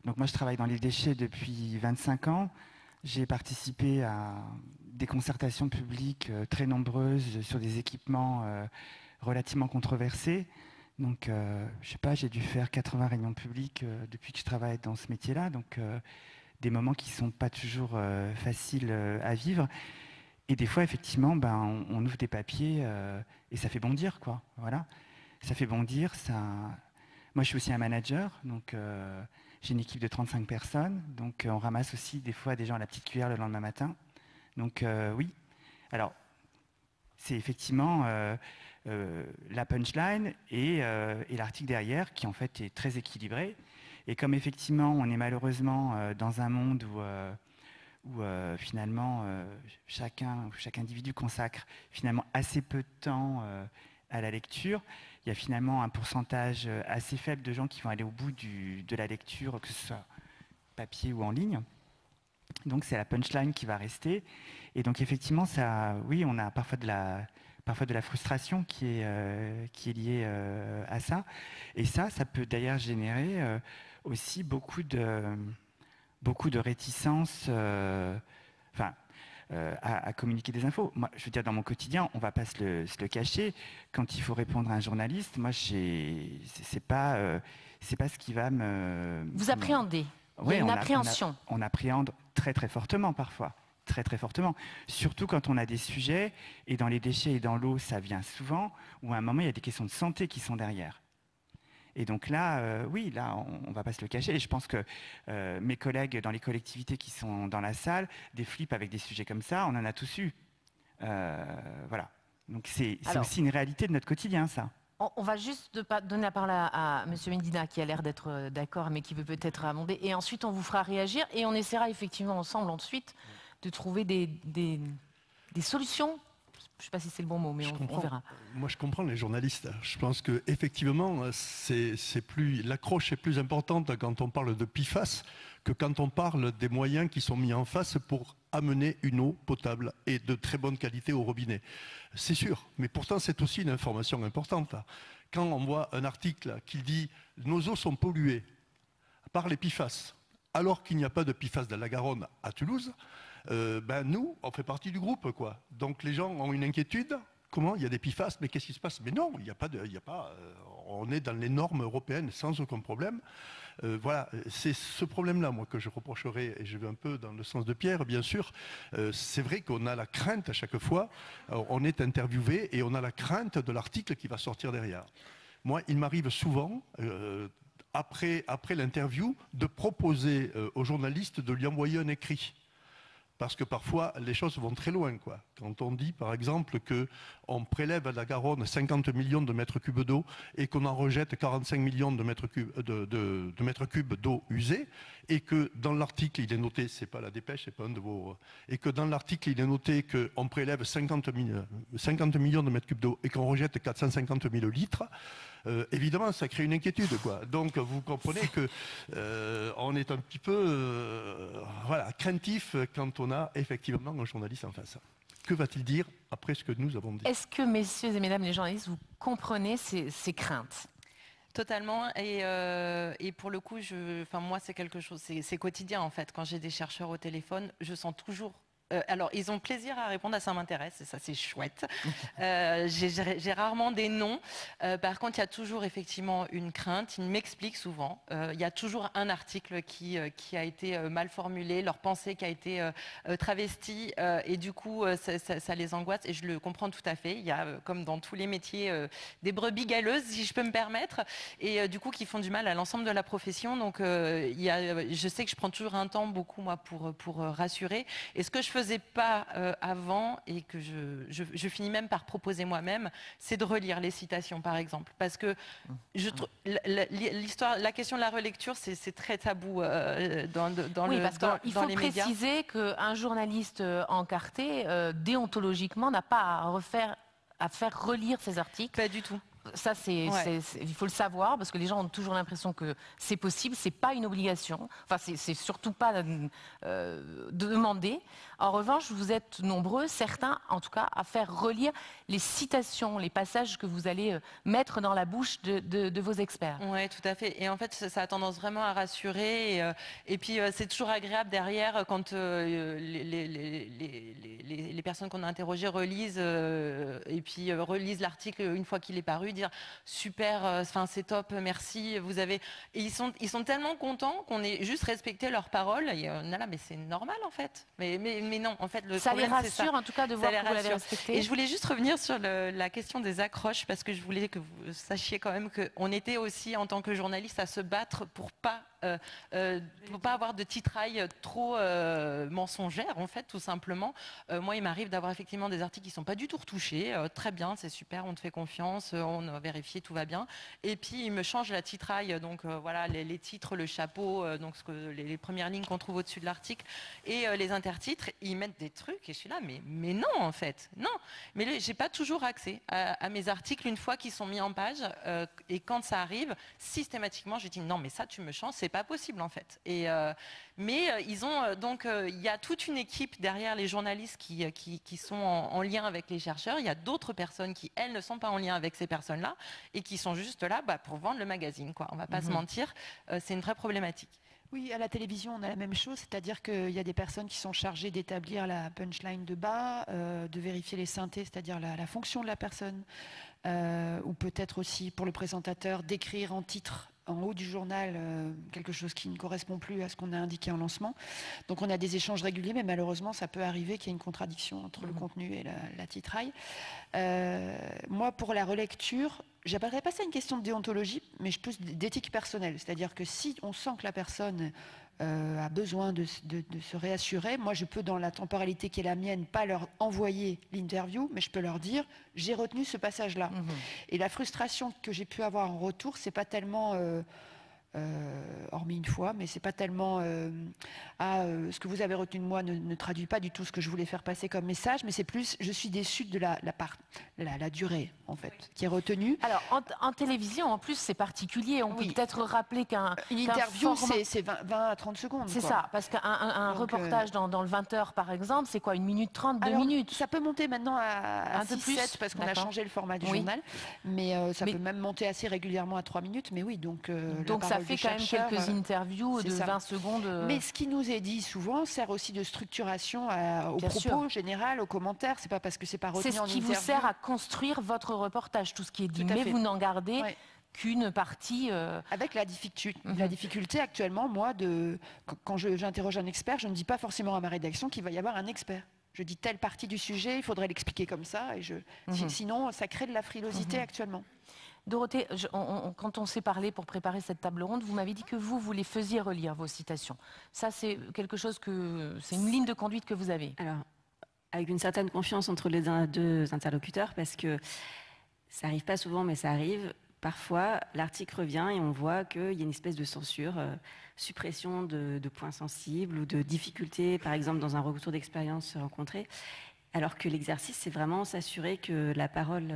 donc moi, je travaille dans les déchets depuis 25 ans. J'ai participé à des concertations publiques très nombreuses sur des équipements relativement controversés. Donc, je sais pas, j'ai dû faire 80 réunions publiques depuis que je travaille dans ce métier-là. Donc, des moments qui ne sont pas toujours faciles à vivre. Et des fois, effectivement, on ouvre des papiers et ça fait bondir, quoi. Voilà. Ça fait bondir. Moi, je suis aussi un manager, donc j'ai une équipe de 35 personnes. Donc, on ramasse aussi des fois des gens à la petite cuillère le lendemain matin. Donc, oui. Alors, c'est effectivement la punchline et l'article derrière qui, en fait, est très équilibré. Et comme, effectivement, on est malheureusement dans un monde où finalement chaque individu consacre finalement assez peu de temps à la lecture. Il y a finalement un pourcentage assez faible de gens qui vont aller au bout de la lecture, que ce soit papier ou en ligne. Donc c'est la punchline qui va rester. Et donc effectivement, oui, on a parfois de la frustration qui est liée à ça. Et ça peut d'ailleurs générer aussi beaucoup de réticence à communiquer des infos. Moi, je veux dire, dans mon quotidien, on ne va pas se le cacher. Quand il faut répondre à un journaliste, moi, c'est pas ce qui va me... Vous appréhendez. Il y a une appréhension. On appréhende très, très fortement parfois. Très, très fortement. Surtout quand on a des sujets, et dans les déchets et dans l'eau, ça vient souvent, où à un moment, il y a des questions de santé qui sont derrière. Et donc là, oui, là, on ne va pas se le cacher. Et je pense que mes collègues dans les collectivités qui sont dans la salle, des flips avec des sujets comme ça, on en a tous eu. Voilà. Donc c'est aussi une réalité de notre quotidien, ça. On va juste donner la parole à M. Medina, qui a l'air d'être d'accord, mais qui veut peut-être amender. Et ensuite, on vous fera réagir. Et on essaiera effectivement ensemble, ensuite, de trouver des solutions. Je ne sais pas si c'est le bon mot, mais on verra. Moi, je comprends les journalistes. Je pense qu'effectivement, l'accroche est plus importante quand on parle de PFAS que quand on parle des moyens qui sont mis en face pour amener une eau potable et de très bonne qualité au robinet. C'est sûr, mais pourtant, c'est aussi une information importante. Quand on voit un article qui dit « Nos eaux sont polluées par les PFAS », alors qu'il n'y a pas de PFAS dans la Garonne à Toulouse, nous, on fait partie du groupe, quoi. Donc les gens ont une inquiétude. Comment? Il y a des PFAS, mais qu'est-ce qui se passe? Mais non, il n'y a pas on est dans les normes européennes sans aucun problème. Voilà, c'est ce problème-là, moi, que je reprocherais, et je vais un peu dans le sens de Pierre, bien sûr. C'est vrai qu'on a la crainte à chaque fois, on est interviewé et on a la crainte de l'article qui va sortir derrière. Moi, il m'arrive souvent, après l'interview, de proposer aux journalistes de lui envoyer un écrit. Parce que parfois, les choses vont très loin, quoi. Quand on dit, par exemple, qu'on prélève à la Garonne 50 millions de mètres cubes d'eau et qu'on en rejette 45 millions de mètres cubes d'eau usée, et que dans l'article, il est noté, c'est pas la dépêche, c'est pas un de vos... Et que dans l'article, il est noté qu'on prélève 50 millions de mètres cubes d'eau et qu'on rejette 450 000 litres, évidemment, ça crée une inquiétude, quoi. Donc, vous comprenez qu'on est un petit peu craintif quand on a effectivement un journaliste en face. que va-t-il dire après ce que nous avons dit? Est-ce que, messieurs et mesdames les journalistes, vous comprenez ces craintes? Totalement, et pour le coup, moi c'est quelque chose, c'est quotidien en fait. Quand j'ai des chercheurs au téléphone, je sens toujours... alors, ils ont plaisir à répondre, à ça m'intéresse, et ça c'est chouette. J'ai rarement des noms. Par contre, il y a toujours effectivement une crainte. Ils m'expliquent souvent. Il y a toujours un article qui a été mal formulé, leur pensée qui a été travestie, et du coup, ça les angoisse. Et je le comprends tout à fait. Il y a, comme dans tous les métiers, des brebis galeuses, si je peux me permettre, et du coup, qui font du mal à l'ensemble de la profession. Donc, je sais que je prends toujours un temps, beaucoup, moi, pour rassurer. Et ce que je faisais pas avant, et que je finis même par proposer moi-même, c'est de relire les citations, par exemple, parce que la question de la relecture, c'est très tabou dans les médias. Il faut préciser qu'un journaliste encarté, déontologiquement, n'a pas à faire relire ses articles. Pas du tout. Ça, il faut le savoir, parce que les gens ont toujours l'impression que c'est possible. C'est pas une obligation. Enfin, c'est surtout pas demandé. En revanche, vous êtes nombreux, certains en tout cas, à faire relire les citations, les passages que vous allez mettre dans la bouche de vos experts. Oui, tout à fait. Et en fait, ça a tendance vraiment à rassurer. Et puis, c'est toujours agréable derrière quand les personnes qu'on a interrogées relisent et puis relisent l'article une fois qu'il est paru, dire super, enfin c'est top, merci, vous avez... Et ils sont tellement contents qu'on ait juste respecté leurs paroles. Et on est là, mais c'est normal en fait. Mais non, en fait, ça les rassure en tout cas de voir que vous l'avez respecté. Et je voulais juste revenir sur la question des accroches, parce que je voulais que vous sachiez quand même qu'on était aussi en tant que journaliste à se battre pour pas avoir de titraille trop mensongère, en fait, tout simplement. Moi, il m'arrive d'avoir effectivement des articles qui ne sont pas du tout retouchés. Très bien, c'est super, on te fait confiance, on a vérifié, tout va bien. Et puis, il me change la titraille, donc voilà, les titres, le chapeau, donc les premières lignes qu'on trouve au-dessus de l'article, et les intertitres, ils mettent des trucs, et je suis là, mais non, en fait, non. Mais j'ai pas toujours accès à mes articles une fois qu'ils sont mis en page, et quand ça arrive, systématiquement, je dis non, mais ça, tu me changes, c'est pas possible en fait. Mais ils ont donc il y a toute une équipe derrière les journalistes qui sont en lien avec les chercheurs. Il y a d'autres personnes qui elles ne sont pas en lien avec ces personnes-là et qui sont juste là pour vendre le magazine, quoi. On va pas se mentir, c'est une vraie problématique. Oui, à la télévision, on a la même chose, c'est-à-dire qu'il y a des personnes qui sont chargées d'établir la punchline de bas, de vérifier les synthés, c'est-à-dire la fonction de la personne, ou peut-être aussi pour le présentateur d'écrire en titre en haut du journal quelque chose qui ne correspond plus à ce qu'on a indiqué en lancement. Donc on a des échanges réguliers, mais malheureusement ça peut arriver qu'il y ait une contradiction entre le contenu et la titraille. Moi, pour la relecture, j'appellerais pas ça une question de déontologie, mais plus d'éthique personnelle. C'est-à-dire que si on sent que la personne a besoin de se réassurer, moi je peux, dans la temporalité qui est la mienne, pas leur envoyer l'interview, mais je peux leur dire j'ai retenu ce passage-là. Et la frustration que j'ai pu avoir en retour, c'est pas tellement hormis une fois, mais c'est pas tellement ce que vous avez retenu de moi ne traduit pas du tout ce que je voulais faire passer comme message, mais c'est plus je suis déçue de la durée en fait qui est retenue. Alors en télévision en plus c'est particulier, on peut peut-être rappeler une interview c'est 20 à 30 secondes. C'est ça, parce qu'un reportage dans le 20h par exemple, c'est quoi, 1 minute 30, 2 minutes? Ça peut monter maintenant à 6-7 parce qu'on a changé le format du journal, mais ça peut même monter assez régulièrement à 3 minutes, mais oui, donc ça fait quand même quelques interviews de 20 secondes. Mais ce qui nous est dit souvent sert aussi de structuration au propos général, aux commentaires. C'est pas parce que c'est pas retenu en interview. C'est ce qui vous sert à construire votre reportage, tout ce qui est dit. Mais vous n'en gardez qu'une partie. Avec la difficulté actuellement, moi, quand j'interroge un expert, je ne dis pas forcément à ma rédaction qu'il va y avoir un expert. Je dis telle partie du sujet, il faudrait l'expliquer comme ça, et sinon ça crée de la frilosité actuellement. Dorothée, quand on s'est parlé pour préparer cette table ronde, vous m'avez dit que vous les faisiez relire vos citations. Ça, c'est quelque chose c'est une ligne de conduite que vous avez. Alors, avec une certaine confiance entre les deux interlocuteurs, parce que ça n'arrive pas souvent, mais ça arrive. Parfois, l'article revient et on voit qu'il y a une espèce de censure, suppression de points sensibles ou de difficultés, par exemple, dans un retour d'expérience rencontré. Alors que l'exercice, c'est vraiment s'assurer que la parole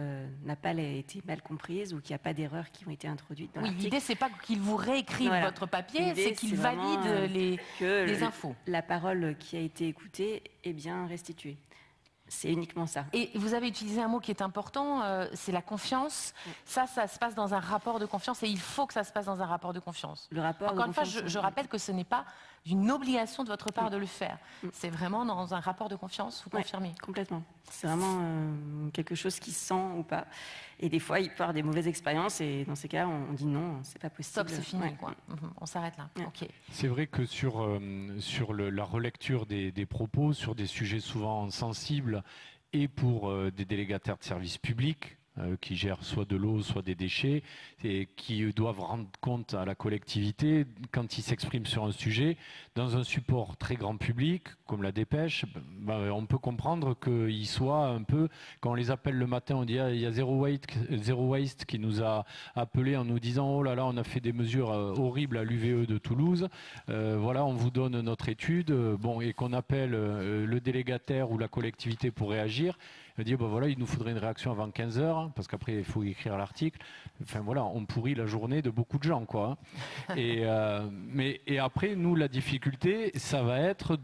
n'a pas été mal comprise ou qu'il n'y a pas d'erreurs qui ont été introduites dans l'article. L'idée, c'est pas qu'il vous réécrive votre papier, c'est qu'il valide les infos. La parole qui a été écoutée est bien restituée. C'est uniquement ça. Et vous avez utilisé un mot qui est important, c'est la confiance. Ça se passe dans un rapport de confiance et il faut que ça se passe dans un rapport de confiance. Le rapport Encore une fois, je rappelle que ce n'est pas une obligation de votre part de le faire. C'est vraiment dans un rapport de confiance, vous confirmez? Complètement. C'est vraiment quelque chose qui se sent ou pas. Et des fois, il peut y avoir des mauvaises expériences et dans ces cas, on dit non, c'est pas possible. Stop, c'est fini, quoi. On s'arrête là. Okay. C'est vrai que sur la relecture des propos, sur des sujets souvent sensibles, et pour des délégataires de services publics, qui gèrent soit de l'eau, soit des déchets, et qui doivent rendre compte à la collectivité quand ils s'expriment sur un sujet. Dans un support très grand public, comme la dépêche, on peut comprendre qu'ils soient un peu, quand on les appelle le matin, on dit il y a Zero Waste qui nous a appelé en nous disant oh là là, on a fait des mesures horribles à l'UVE de Toulouse, voilà, on vous donne notre étude, et qu'on appelle le délégataire ou la collectivité pour réagir. Il dit voilà, il nous faudrait une réaction avant 15 heures, parce qu'après il faut écrire l'article. Enfin voilà, on pourrit la journée de beaucoup de gens, quoi. Et après, nous, la difficulté, ça va être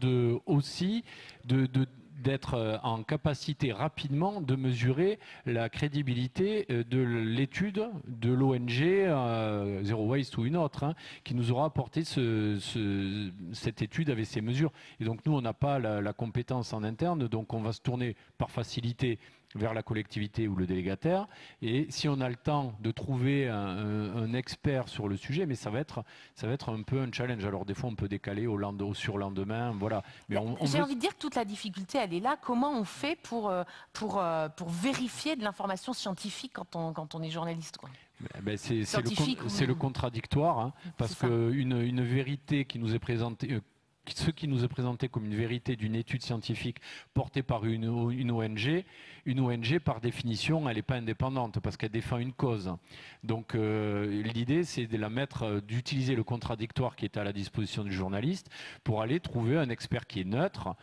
d'être en capacité rapidement de mesurer la crédibilité de l'étude de l'ONG Zero Waste ou une autre, qui nous aura apporté cette étude avec ces mesures. Et donc nous, on n'a pas la compétence en interne, donc on va se tourner par facilité vers la collectivité ou le délégataire. Et si on a le temps de trouver un expert sur le sujet, mais ça va être un peu un challenge. Alors des fois, on peut décaler au surlendemain, voilà. Mais j'ai envie de dire que toute la difficulté, elle est là. Comment on fait pour vérifier de l'information scientifique quand on est journaliste, quoi? C'est le contradictoire, parce qu'une vérité qui nous est présentée... ce qui nous est présenté comme une vérité d'une étude scientifique portée par une ONG, par définition, elle n'est pas indépendante parce qu'elle défend une cause. Donc l'idée, c'est d'utiliser le contradictoire qui est à la disposition du journaliste pour aller trouver un expert qui est neutre,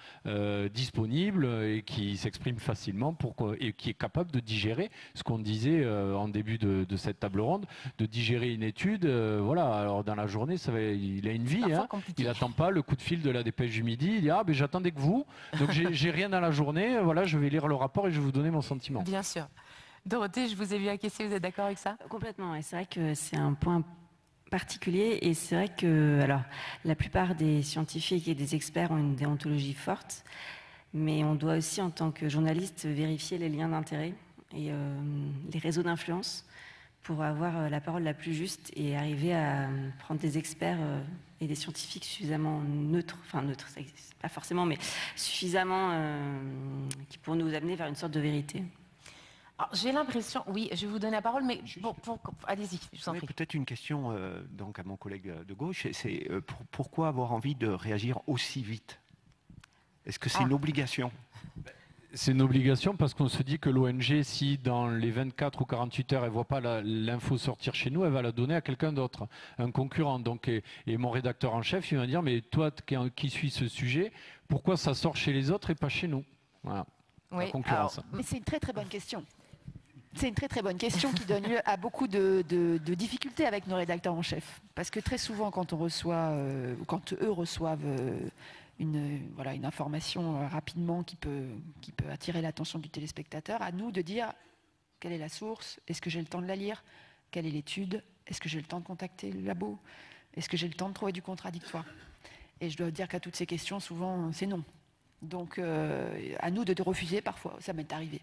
disponible et qui s'exprime facilement et qui est capable de digérer ce qu'on disait en début de cette table ronde, de digérer une étude. Voilà, alors dans la journée, il a une vie, il n'attend pas le coup de fil de la dépêche du midi, il dit j'attendais que vous, donc j'ai rien dans la journée, voilà, je vais lire le rapport et je vais vous donner mon sentiment. Bien sûr. Dorothée, je vous ai vu acquiescer, vous êtes d'accord avec ça? Complètement, et c'est vrai que c'est un point particulier, et c'est vrai que la plupart des scientifiques et des experts ont une déontologie forte, mais on doit aussi en tant que journaliste vérifier les liens d'intérêt et les réseaux d'influence pour avoir la parole la plus juste et arriver à prendre des experts et des scientifiques suffisamment neutres, ça n'existe pas forcément, mais suffisamment qui pourront nous amener vers une sorte de vérité. J'ai l'impression, oui, je vais vous donner la parole, mais allez-y, je vous en prie. Peut-être une question donc à mon collègue de gauche, c'est pourquoi avoir envie de réagir aussi vite? Est-ce que c'est une obligation? C'est une obligation parce qu'on se dit que l'ONG, si dans les 24 ou 48 heures, elle ne voit pas l'info sortir chez nous, elle va la donner à quelqu'un d'autre, un concurrent. Donc, et mon rédacteur en chef, il va dire, mais toi qui suis ce sujet, pourquoi ça sort chez les autres et pas chez nous? Voilà, la concurrence. Mais c'est une très très bonne question. C'est une très très bonne question qui donne lieu à beaucoup de difficultés avec nos rédacteurs en chef. Parce que très souvent, quand on reçoit, quand eux reçoivent une information rapidement qui peut attirer l'attention du téléspectateur, à nous de dire quelle est la source, est-ce que j'ai le temps de la lire, quelle est l'étude, est-ce que j'ai le temps de contacter le labo, est-ce que j'ai le temps de trouver du contradictoire. Et je dois dire qu'à toutes ces questions, souvent, c'est non. Donc, à nous de refuser parfois, ça m'est arrivé.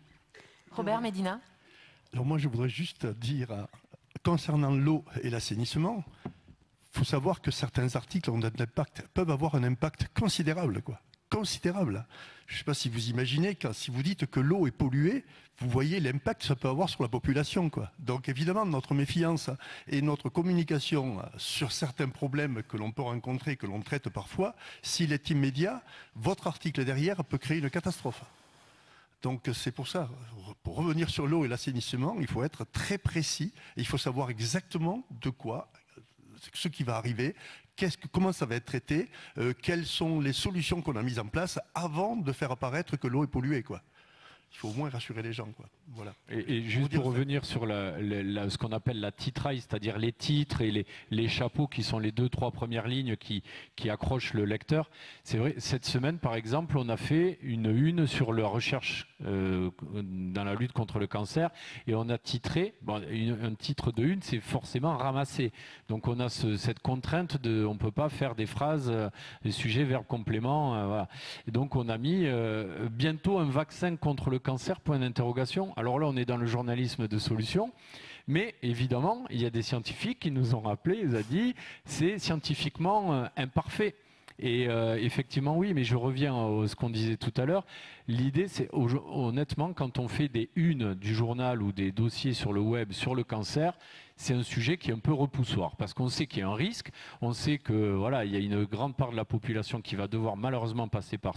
Robert, Médina? Alors moi, je voudrais juste dire, concernant l'eau et l'assainissement, il faut savoir que certains articles peuvent avoir un impact considérable, quoi. Considérable. Je ne sais pas si vous imaginez, si vous dites que l'eau est polluée, vous voyez l'impact que ça peut avoir sur la population, quoi. Donc évidemment, notre méfiance et notre communication sur certains problèmes que l'on peut rencontrer, que l'on traite parfois, s'il est immédiat, votre article derrière peut créer une catastrophe. Donc c'est pour ça, pour revenir sur l'eau et l'assainissement, il faut être très précis, et il faut savoir exactement de quoi, ce qui va arriver, comment ça va être traité, quelles sont les solutions qu'on a mises en place avant de faire apparaître que l'eau est polluée, quoi. Il faut au moins rassurer les gens, quoi. Voilà. Et juste pour revenir sur ce qu'on appelle la titraille, c'est-à-dire les titres et les chapeaux qui sont les 2-3 premières lignes qui accrochent le lecteur. C'est vrai, cette semaine, par exemple, on a fait une sur la recherche dans la lutte contre le cancer et on a titré, un titre de une, c'est forcément ramassé. Donc on a cette contrainte on ne peut pas faire des phrases, des sujets, verbes, compléments. Voilà. Et donc on a mis bientôt un vaccin contre le cancer, point d'interrogation. Alors là, on est dans le journalisme de solution. Mais évidemment, il y a des scientifiques qui nous ont rappelé, ils ont dit, c'est scientifiquement imparfait. Et effectivement, oui, mais je reviens à ce qu'on disait tout à l'heure. L'idée, c'est honnêtement, quand on fait des unes du journal ou des dossiers sur le web sur le cancer, c'est un sujet qui est un peu repoussoir parce qu'on sait qu'il y a un risque, on sait que voilà, il y a une grande part de la population qui va devoir malheureusement passer par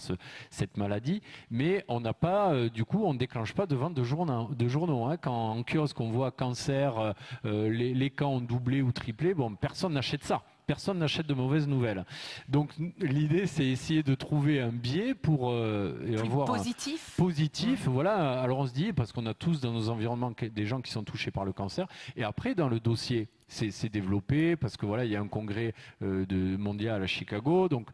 cette maladie, mais on n'a pas, du coup, on ne déclenche pas de vente de journaux. Hein. Quand en kiosque on voit cancer, les cas ont doublé ou triplé, bon, personne n'achète ça. Personne n'achète de mauvaises nouvelles. Donc l'idée, c'est essayer de trouver un biais pour avoir positif. Voilà. Alors on se dit, parce qu'on a tous dans nos environnements des gens qui sont touchés par le cancer, et après dans le dossier, c'est développé parce que voilà, il y a un congrès mondial à Chicago. Donc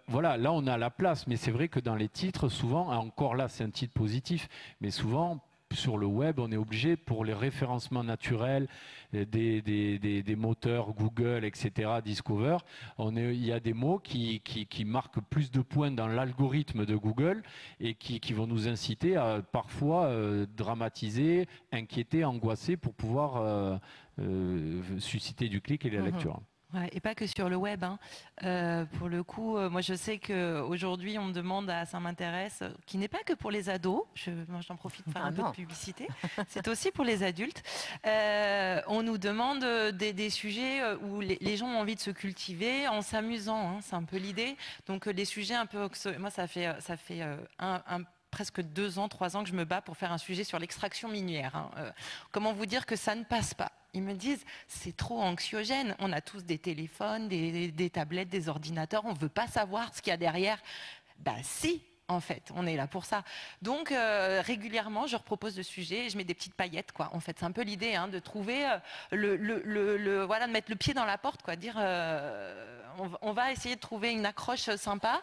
voilà, là on a la place, mais c'est vrai que dans les titres, souvent, encore là, c'est un titre positif, mais souvent sur le web, on est obligé, pour les référencements naturels des moteurs Google, etc., Discover, il y a des mots qui marquent plus de points dans l'algorithme de Google et qui vont nous inciter à parfois dramatiser, inquiéter, angoisser pour pouvoir susciter du clic et de la lecture. Ouais, et pas que sur le web. Hein. Pour le coup, moi je sais qu'aujourd'hui on me demande à Ça m'intéresse, qui n'est pas que pour les ados, moi j'en profite pour faire un peu de publicité, c'est aussi pour les adultes. On nous demande des sujets où les gens ont envie de se cultiver en s'amusant, hein, c'est un peu l'idée. Donc les sujets un peu... Moi ça fait presque 2 ans, 3 ans que je me bats pour faire un sujet sur l'extraction minière. Hein. Comment vous dire que ça ne passe pas ? Ils me disent, c'est trop anxiogène. On a tous des téléphones, des tablettes, des ordinateurs. On ne veut pas savoir ce qu'il y a derrière. Ben si, en fait, on est là pour ça. Donc, régulièrement, je repropose le sujet et je mets des petites paillettes, quoi. En fait, c'est un peu l'idée, hein, de trouver voilà, de mettre le pied dans la porte, quoi. Dire, on va essayer de trouver une accroche sympa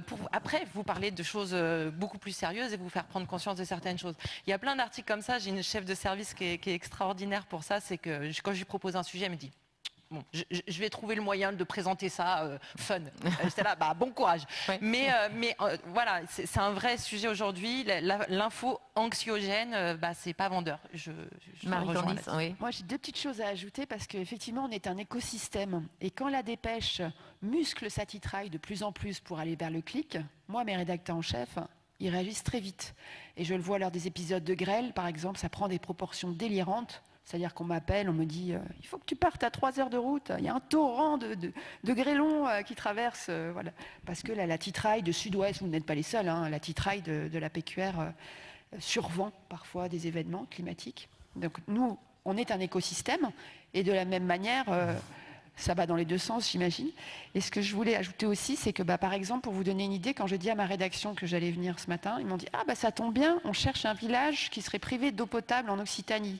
pour après vous parler de choses beaucoup plus sérieuses et vous faire prendre conscience de certaines choses. Il y a plein d'articles comme ça. J'ai une chef de service qui est extraordinaire pour ça. C'est que quand je lui propose un sujet, elle me dit: bon, je vais trouver le moyen de présenter ça fun. J'étais là, bon courage. Ouais. Mais voilà, c'est un vrai sujet aujourd'hui. L'info anxiogène, c'est pas vendeur. Marie-Candice, oui. Moi, j'ai 2 petites choses à ajouter parce qu'effectivement, on est un écosystème. Et quand la Dépêche muscle sa titraille de plus en plus pour aller vers le clic, moi, mes rédacteurs en chef, ils réagissent très vite. Et je le vois lors des épisodes de Grêle, par exemple, ça prend des proportions délirantes. C'est-à-dire qu'on m'appelle, on me dit il faut que tu partes à 3 heures de route, il y a un torrent de grêlons qui traverse. Voilà. Parce que la titraille de Sud-Ouest, vous n'êtes pas les seuls, hein, la titraille de la PQR survent parfois des événements climatiques. Donc nous, on est un écosystème et de la même manière, ça va dans les 2 sens, j'imagine. Et ce que je voulais ajouter aussi, c'est que par exemple, pour vous donner une idée, quand je dis à ma rédaction que j'allais venir ce matin, ils m'ont dit ça tombe bien, on cherche un village qui serait privé d'eau potable en Occitanie.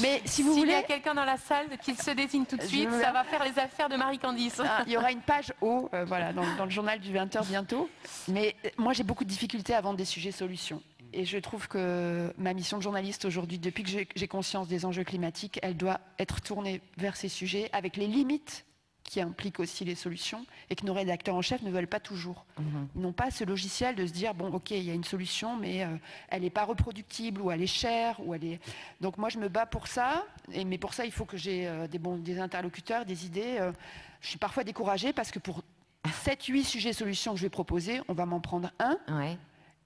Mais si vous voulez... S'il y a quelqu'un dans la salle, qu'il se désigne tout de suite, ça va faire les affaires de Marie-Candice. Il y aura une page eau voilà, dans le journal du 20h bientôt. Mais moi, j'ai beaucoup de difficultés à vendre des sujets solutions. Et je trouve que ma mission de journaliste aujourd'hui, depuis que j'ai conscience des enjeux climatiques, elle doit être tournée vers ces sujets avec les limites qui impliquent aussi les solutions et que nos rédacteurs en chef ne veulent pas toujours. Ils n'ont pas ce logiciel de se dire bon ok, il y a une solution mais elle n'est pas reproductible ou elle est chère ou elle est... Donc moi je me bats pour ça, mais pour ça il faut que j'ai des interlocuteurs, des idées. Je suis parfois découragée parce que pour 7-8 sujets solutions que je vais proposer, on va m'en prendre un. Ouais.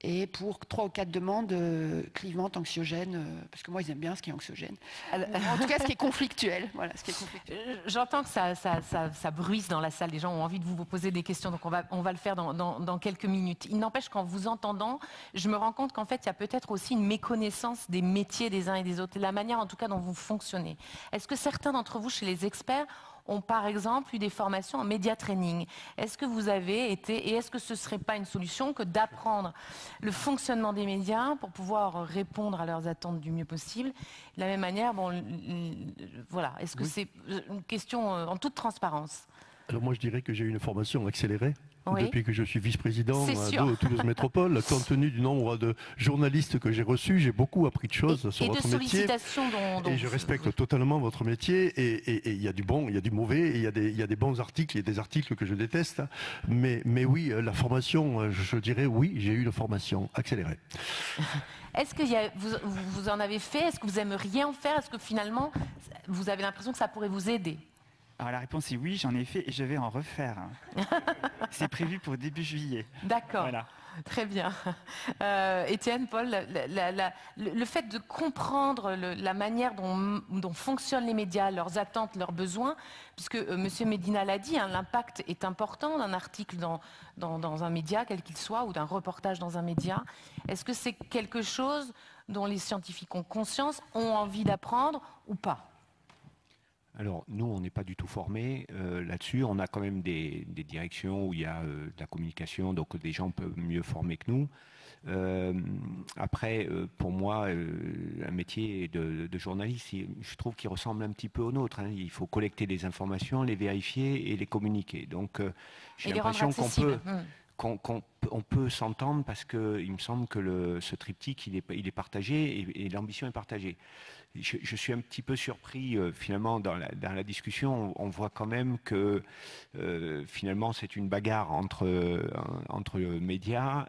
Et pour 3 ou 4 demandes clivantes, anxiogènes, parce que moi ils aiment bien ce qui est anxiogène. En tout cas ce qui est conflictuel. Voilà, ce qui est conflictuel. J'entends que ça bruisse dans la salle, les gens ont envie de vous poser des questions, donc on va le faire dans quelques minutes. Il n'empêche qu'en vous entendant, je me rends compte qu'en fait il y a peut-être aussi une méconnaissance des métiers des uns et des autres, la manière en tout cas dont vous fonctionnez. Est-ce que certains d'entre vous chez les experts ont par exemple eu des formations en média training. Est-ce que vous avez été, et est-ce que ce ne serait pas une solution que d'apprendre le fonctionnement des médias pour pouvoir répondre à leurs attentes du mieux possible? De la même manière, bon, voilà, est-ce que c'est une question en toute transparence? Alors moi je dirais que j'ai eu une formation accélérée. Oui. Depuis que je suis vice-président de Toulouse Métropole, compte tenu du nombre de journalistes que j'ai reçus, j'ai beaucoup appris de choses sur votre métier. Et je respecte totalement votre métier. Et il y a du bon, il y a du mauvais, et il y a des bons articles, il y a des articles que je déteste. Mais oui, la formation, je dirais oui, j'ai eu une formation accélérée. Est-ce que vous en avez fait? Est-ce que vous aimeriez en faire? Est-ce que finalement, vous avez l'impression que ça pourrait vous aider? Alors la réponse est oui, j'en ai fait et je vais en refaire. C'est prévu pour début juillet. D'accord, voilà. Très bien. Étienne, Paul, le fait de comprendre la manière dont fonctionnent les médias, leurs attentes, leurs besoins, puisque M. Medina l'a dit, hein, l'impact est important d'un article dans un média, quel qu'il soit, ou d'un reportage dans un média. Est-ce que c'est quelque chose dont les scientifiques ont conscience, ont envie d'apprendre ou pas? Alors, nous, on n'est pas du tout formés là-dessus. On a quand même des directions où il y a de la communication, donc des gens peuvent mieux former que nous. Après, pour moi, un métier de journaliste, je trouve qu'il ressemble un petit peu au nôtre. Hein. Il faut collecter des informations, les vérifier et les communiquer. Donc, j'ai l'impression qu'on peut s'entendre parce qu'il me semble que ce triptyque, il est partagé et l'ambition est partagée. Je suis un petit peu surpris finalement dans la discussion. On voit quand même que finalement c'est une bagarre entre médias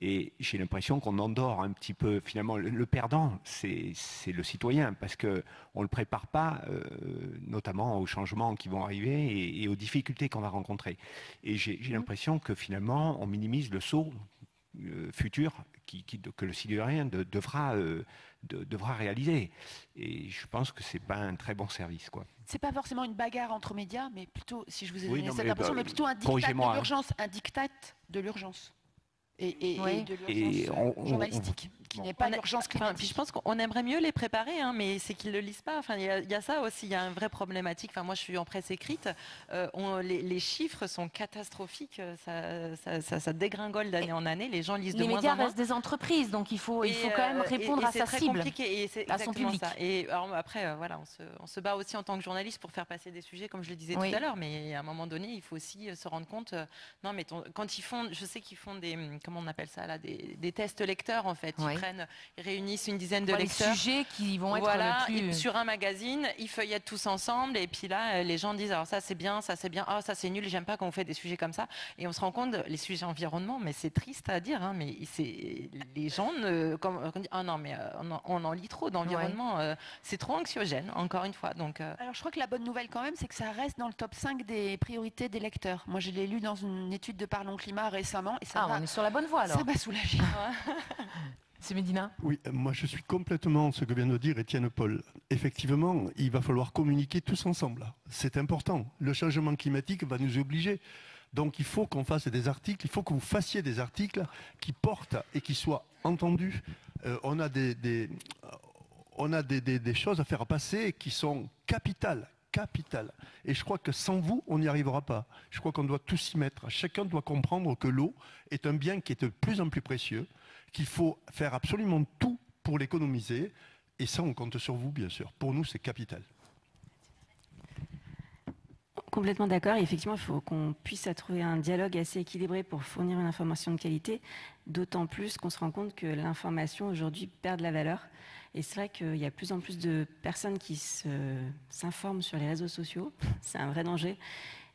et j'ai l'impression qu'on endort un petit peu. Finalement, le perdant, c'est le citoyen parce qu'on ne le prépare pas, notamment aux changements qui vont arriver et aux difficultés qu'on va rencontrer. Et j'ai l'impression que finalement on minimise le saut futur que le citoyen devra réaliser. Et je pense que c'est pas un très bon service, quoi. C'est pas forcément une bagarre entre médias, mais plutôt, si je vous ai donné cette mais impression, mais plutôt un diktat de l'urgence, un diktat de l'urgence. Et de l'urgence journalistique, qui n'est pas l'urgence climatique. Puis je pense qu'on aimerait mieux les préparer, hein, mais c'est qu'ils ne le lisent pas. Enfin, il y a ça aussi, il y a une vraie problématique. Enfin, moi, je suis en presse écrite. Les chiffres sont catastrophiques. Ça dégringole d'année en année. Les gens lisent de moins en moins. Les médias restent des entreprises, donc il faut quand même répondre à sa cible, à son public. Ça. Et alors, après, voilà, on se bat aussi en tant que journaliste pour faire passer des sujets, comme je le disais tout à l'heure. Mais à un moment donné, il faut aussi se rendre compte. Non, mais quand ils font, je sais qu'ils font des, comment on appelle ça là, des tests lecteurs en fait. Ils réunissent une dizaine de lecteurs. Les sujets qui vont être le plus... sur un magazine, ils feuillettent tous ensemble et puis là, les gens disent alors ça c'est bien, ça c'est nul, j'aime pas quand on fait des sujets comme ça. Et on se rend compte, les sujets environnement, mais c'est triste à dire, hein, mais les gens non mais on en lit trop d'environnement, c'est trop anxiogène, encore une fois. Donc, Alors je crois que la bonne nouvelle quand même, c'est que ça reste dans le top 5 des priorités des lecteurs. Moi je l'ai lu dans une étude de Parlons Climat récemment. Et on est sur la bonne voie alors. Ça m'a soulagée. C'est Medina. Oui, moi je suis complètement ce que vient de dire Étienne Paul. Effectivement, il va falloir communiquer tous ensemble. C'est important. Le changement climatique va nous obliger. Donc il faut qu'on fasse des articles, il faut que vous fassiez des articles qui portent et qui soient entendus. On a des choses à faire passer qui sont capitales. Et je crois que sans vous, on n'y arrivera pas. Je crois qu'on doit tous s'y mettre. Chacun doit comprendre que l'eau est un bien qui est de plus en plus précieux, qu'il faut faire absolument tout pour l'économiser. Et ça, on compte sur vous, bien sûr. Pour nous, c'est capital. Complètement d'accord. Effectivement, il faut qu'on puisse trouver un dialogue assez équilibré pour fournir une information de qualité, d'autant plus qu'on se rend compte que l'information aujourd'hui perd de la valeur. Et c'est vrai qu'il y a de plus en plus de personnes qui s'informent sur les réseaux sociaux. C'est un vrai danger.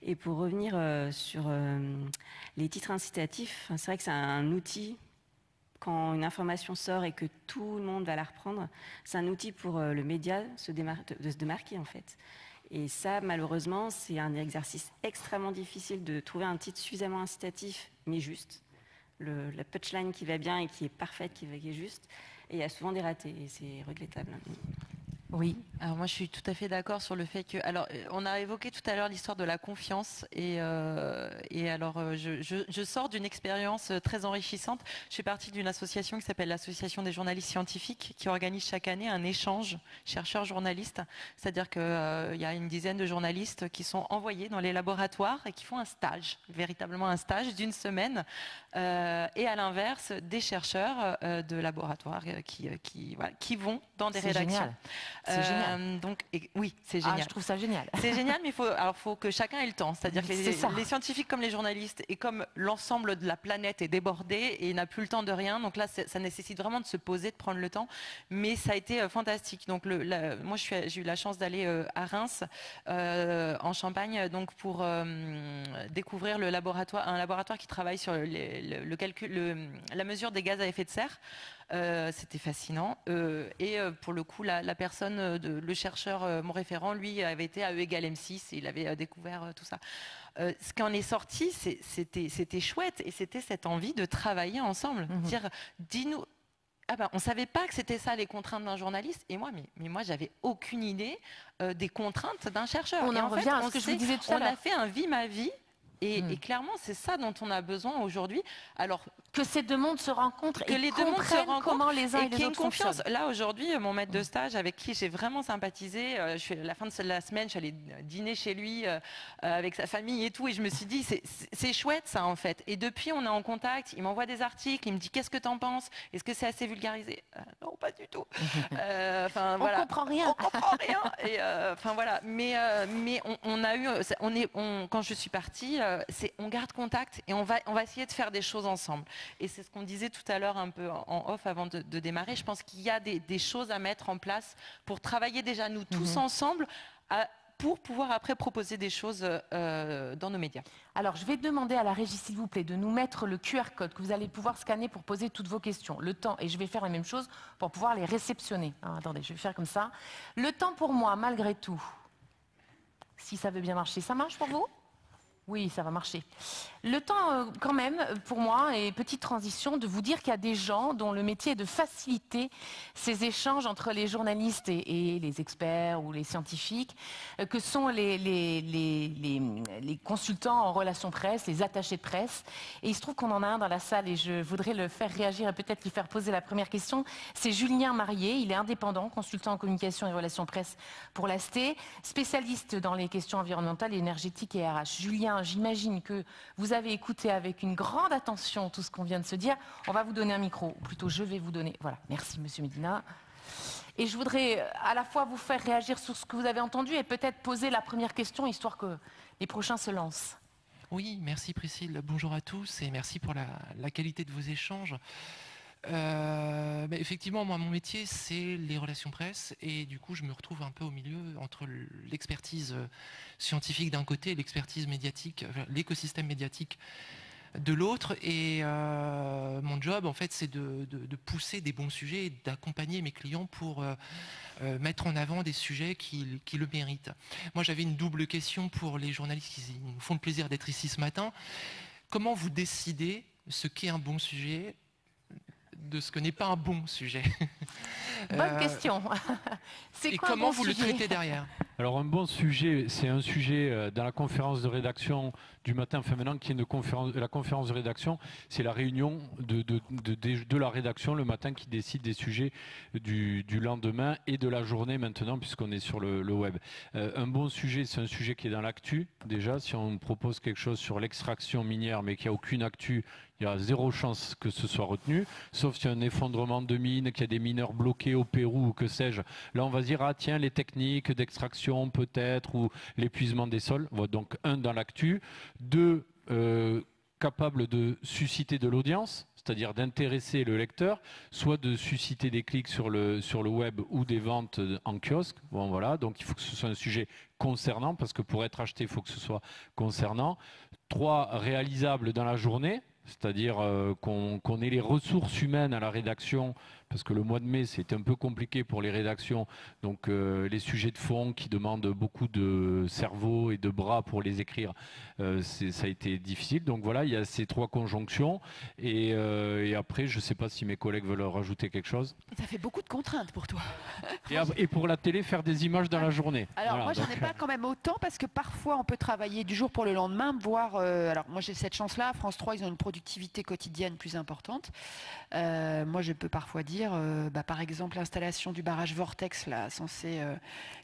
Et pour revenir sur les titres incitatifs, c'est vrai que c'est un outil. Quand une information sort et que tout le monde va la reprendre, c'est un outil pour le média de se démarquer en fait. Et ça, malheureusement, c'est un exercice extrêmement difficile de trouver un titre suffisamment incitatif, mais juste. La punchline qui va bien et qui est parfaite, qui est juste. Et il y a souvent des ratés, et c'est regrettable. Oui. Alors moi je suis tout à fait d'accord sur le fait que, alors on a évoqué tout à l'heure l'histoire de la confiance et alors je sors d'une expérience très enrichissante. Je fais partie d'une association qui s'appelle l'association des journalistes scientifiques qui organise chaque année un échange chercheurs-journalistes. C'est-à-dire qu'il y a une dizaine de journalistes qui sont envoyés dans les laboratoires et qui font un stage, véritablement un stage d'une semaine. Et à l'inverse, des chercheurs de laboratoires qui vont dans des rédactions. C'est génial. Donc, oui, c'est génial. Je trouve ça génial. C'est génial, mais il faut que chacun ait le temps. C'est-à-dire que les scientifiques comme les journalistes et comme l'ensemble de la planète est débordé et n'a plus le temps de rien. Donc là, ça nécessite vraiment de se poser, de prendre le temps. Mais ça a été fantastique. Donc moi, j'ai eu la chance d'aller à Reims, en Champagne, donc pour découvrir un laboratoire qui travaille sur le calcul, la mesure des gaz à effet de serre. C'était fascinant. Et pour le coup, la personne, le chercheur, mon référent, lui, avait été à E égale M6 et il avait découvert tout ça. Ce qui en est sorti, c'était chouette et c'était cette envie de travailler ensemble. Dire, dis-nous. On ne savait pas que c'était ça les contraintes d'un journaliste. Et moi, mais moi, j'avais aucune idée des contraintes d'un chercheur. On en revient à ce que je vous disais tout à l'heure. On a fait un vie ma vie. Et clairement, c'est ça dont on a besoin aujourd'hui. Alors que ces deux mondes se rencontrent que et les deux mondes se rencontrent comment les uns et les autres confiance. fonctionnent. Là aujourd'hui, mon maître de stage avec qui j'ai vraiment sympathisé, à la fin de la semaine, je suis allée dîner chez lui avec sa famille et tout, et je me suis dit c'est chouette ça en fait. Et depuis, on est en contact. Il m'envoie des articles, il me dit qu'est-ce que t'en penses? Est-ce que c'est assez vulgarisé? Non, pas du tout. On comprend rien. On comprend rien. Et voilà. Mais on a eu, quand je suis partie, on garde contact et on va essayer de faire des choses ensemble. Et c'est ce qu'on disait tout à l'heure un peu en off avant de démarrer. Je pense qu'il y a des choses à mettre en place pour travailler déjà nous tous ensemble pour pouvoir après proposer des choses dans nos médias. Alors, je vais demander à la régie, s'il vous plaît, de nous mettre le QR code que vous allez pouvoir scanner pour poser toutes vos questions. Le temps, et je vais faire la même chose pour pouvoir les réceptionner. Attendez, je vais faire comme ça. Le temps pour moi, malgré tout, si ça veut bien marcher, ça marche pour vous ? Oui, ça va marcher. Le temps, quand même, pour moi, et petite transition, de vous dire qu'il y a des gens dont le métier est de faciliter ces échanges entre les journalistes et les experts ou les scientifiques, que sont les consultants en relations presse, les attachés de presse. Et il se trouve qu'on en a un dans la salle et je voudrais le faire réagir et peut-être lui faire poser la première question. C'est Julien Marié, il est indépendant, consultant en communication et relations presse pour l'AST, spécialiste dans les questions environnementales, énergétiques et RH. Julien, j'imagine que vous avez écouté avec une grande attention tout ce qu'on vient de se dire. On va vous donner un micro, ou plutôt je vais vous donner. Voilà, merci Monsieur Medina. Et je voudrais à la fois vous faire réagir sur ce que vous avez entendu et peut-être poser la première question, histoire que les prochains se lancent. Oui, merci Priscille. Bonjour à tous et merci pour la qualité de vos échanges. Effectivement, moi, mon métier, c'est les relations presse et du coup, je me retrouve un peu au milieu entre l'expertise scientifique d'un côté et l'expertise médiatique, l'écosystème médiatique de l'autre. Et mon job, en fait, c'est de pousser des bons sujets et d'accompagner mes clients pour mettre en avant des sujets qui le méritent. Moi, j'avais une double question pour les journalistes qui nous font le plaisir d'être ici ce matin. Comment vous décidez ce qu'est un bon sujet de ce que n'est pas un bon sujet? Bonne question. Et comment vous le traitez derrière? Alors un bon sujet, c'est un sujet dans la conférence de rédaction du matin, enfin maintenant qui est la conférence de rédaction, c'est la réunion de la rédaction le matin qui décide des sujets du lendemain et de la journée maintenant puisqu'on est sur le web. Un bon sujet, c'est un sujet qui est dans l'actu. Déjà, si on propose quelque chose sur l'extraction minière mais qu'il n'y a aucune actu, il y a zéro chance que ce soit retenu, sauf s'il y a un effondrement de mines, qu'il y a des mineurs bloqués au Pérou ou que sais-je. Là, on va se dire, ah tiens, les techniques d'extraction peut-être, ou l'épuisement des sols. Voilà, donc, un, dans l'actu. Deux, capable de susciter de l'audience, c'est-à-dire d'intéresser le lecteur, soit de susciter des clics sur le web ou des ventes en kiosque. Bon, voilà, donc il faut que ce soit un sujet concernant, parce que pour être acheté, il faut que ce soit concernant. 3, réalisable dans la journée. c'est-à-dire qu'on ait les ressources humaines à la rédaction, parce que le mois de mai c'était un peu compliqué pour les rédactions, donc les sujets de fond qui demandent beaucoup de cerveau et de bras pour les écrire, ça a été difficile. Donc voilà, il y a ces 3 conjonctions, et après je ne sais pas si mes collègues veulent rajouter quelque chose. Ça fait beaucoup de contraintes pour toi. Et pour la télé, faire des images dans la journée. Alors voilà, moi j'en ai pas quand même autant, parce que parfois on peut travailler du jour pour le lendemain, voire alors moi j'ai cette chance là, France 3 ils ont une productivité quotidienne plus importante. Moi je peux parfois dire par exemple l'installation du barrage Vortex là,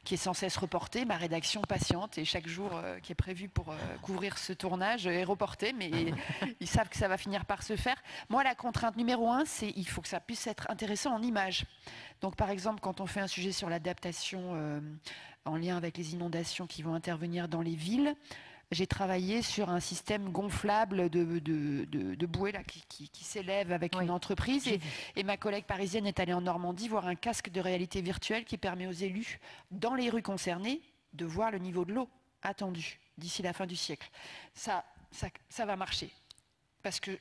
qui est censé se reporter, ma rédaction patiente, et chaque jour qui est prévu pour couvrir ce tournage est reporté, mais ils savent que ça va finir par se faire. Moi la contrainte numéro 1, c'est il faut que ça puisse être intéressant en images. Donc par exemple quand on fait un sujet sur l'adaptation en lien avec les inondations qui vont intervenir dans les villes, j'ai travaillé sur un système gonflable de bouée là, qui s'élève avec une entreprise. Et ma collègue parisienne est allée en Normandie voir un casque de réalité virtuelle qui permet aux élus, dans les rues concernées, de voir le niveau de l'eau attendu d'ici la fin du siècle. Ça va marcher. Parce que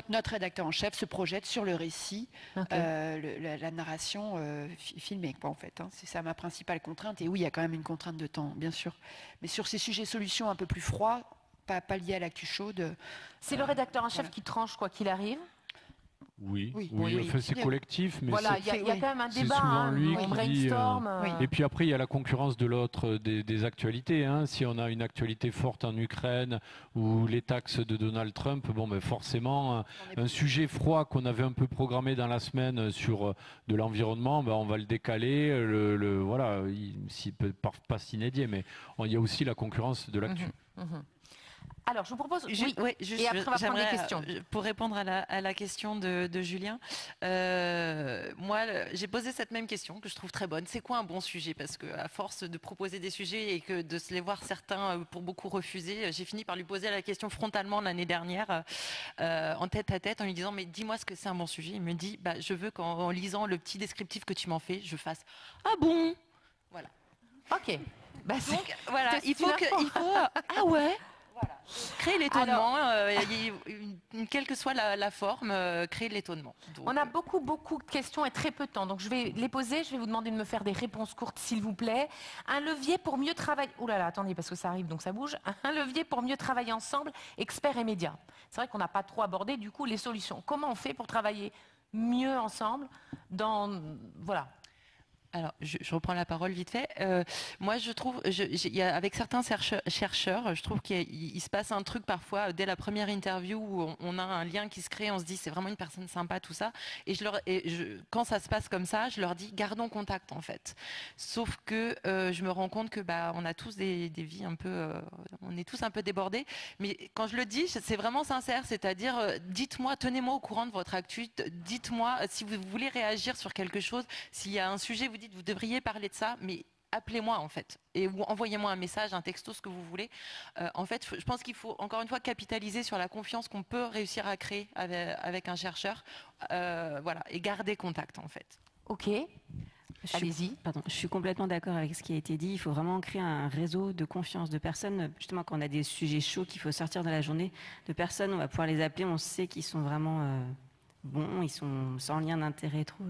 notre rédacteur en chef se projette sur le récit, la narration filmée, quoi, en fait. Hein. C'est ça ma principale contrainte. Et oui, il y a quand même une contrainte de temps, bien sûr. Mais sur ces sujets solutions un peu plus froids, pas liés à l'actu chaude. C'est le rédacteur en chef qui tranche, quoi qu'il arrive. Oui. Enfin, c'est collectif, mais voilà, il y a quand même un débat, on brainstorm. Et puis après, il y a la concurrence de l'autre des actualités. Hein. Si on a une actualité forte en Ukraine ou les taxes de Donald Trump, forcément, un sujet froid qu'on avait un peu programmé dans la semaine sur de l'environnement, on va le décaler. Voilà, il peut pas s'inédier, mais il y a aussi la concurrence de l'actu. Alors, je vous propose. Et après, on va prendre des questions. Pour répondre à la question de Julien, moi, j'ai posé cette même question que je trouve très bonne. C'est quoi un bon sujet? Parce qu'à force de proposer des sujets et que de se les voir certains, pour beaucoup, refuser, j'ai fini par lui poser la question frontalement l'année dernière, en tête à tête, en lui disant mais dis-moi ce que c'est un bon sujet. Il me dit je veux qu'en lisant le petit descriptif que tu m'en fais, je fasse ah bon. Voilà. Ok. Donc voilà, il faut ah ouais. Voilà. Créer l'étonnement, quelle que soit la forme, créer l'étonnement. On a beaucoup de questions et très peu de temps, donc je vais les poser, je vais vous demander de me faire des réponses courtes s'il vous plaît. Un levier pour mieux travailler, attendez parce que ça arrive donc ça bouge, un levier pour mieux travailler ensemble, experts et médias. C'est vrai qu'on n'a pas trop abordé du coup les solutions. Comment on fait pour travailler mieux ensemble voilà. Alors, je reprends la parole vite fait. Moi, je trouve, avec certains chercheurs, je trouve qu'il se passe un truc parfois dès la première interview où on a un lien qui se crée, on se dit c'est vraiment une personne sympa, tout ça. Et quand ça se passe comme ça, je leur dis gardons contact en fait. Sauf que je me rends compte que on a tous des vies un peu, on est tous un peu débordés. Mais quand je le dis, c'est vraiment sincère, c'est-à-dire dites-moi, tenez-moi au courant de votre actu, dites-moi si vous voulez réagir sur quelque chose, s'il y a un sujet, vous dites vous devriez parler de ça, mais appelez-moi en fait, ou envoyez-moi un message, un texto, ce que vous voulez. En fait, je pense qu'il faut encore une fois capitaliser sur la confiance qu'on peut réussir à créer avec un chercheur, voilà, et garder contact en fait. Ok. Allez-y. Pardon, je suis complètement d'accord avec ce qui a été dit. Il faut vraiment créer un réseau de confiance de personnes. Justement, quand on a des sujets chauds qu'il faut sortir dans la journée, de personnes, on va pouvoir les appeler. On sait qu'ils sont vraiment bons, ils sont sans lien d'intérêt trop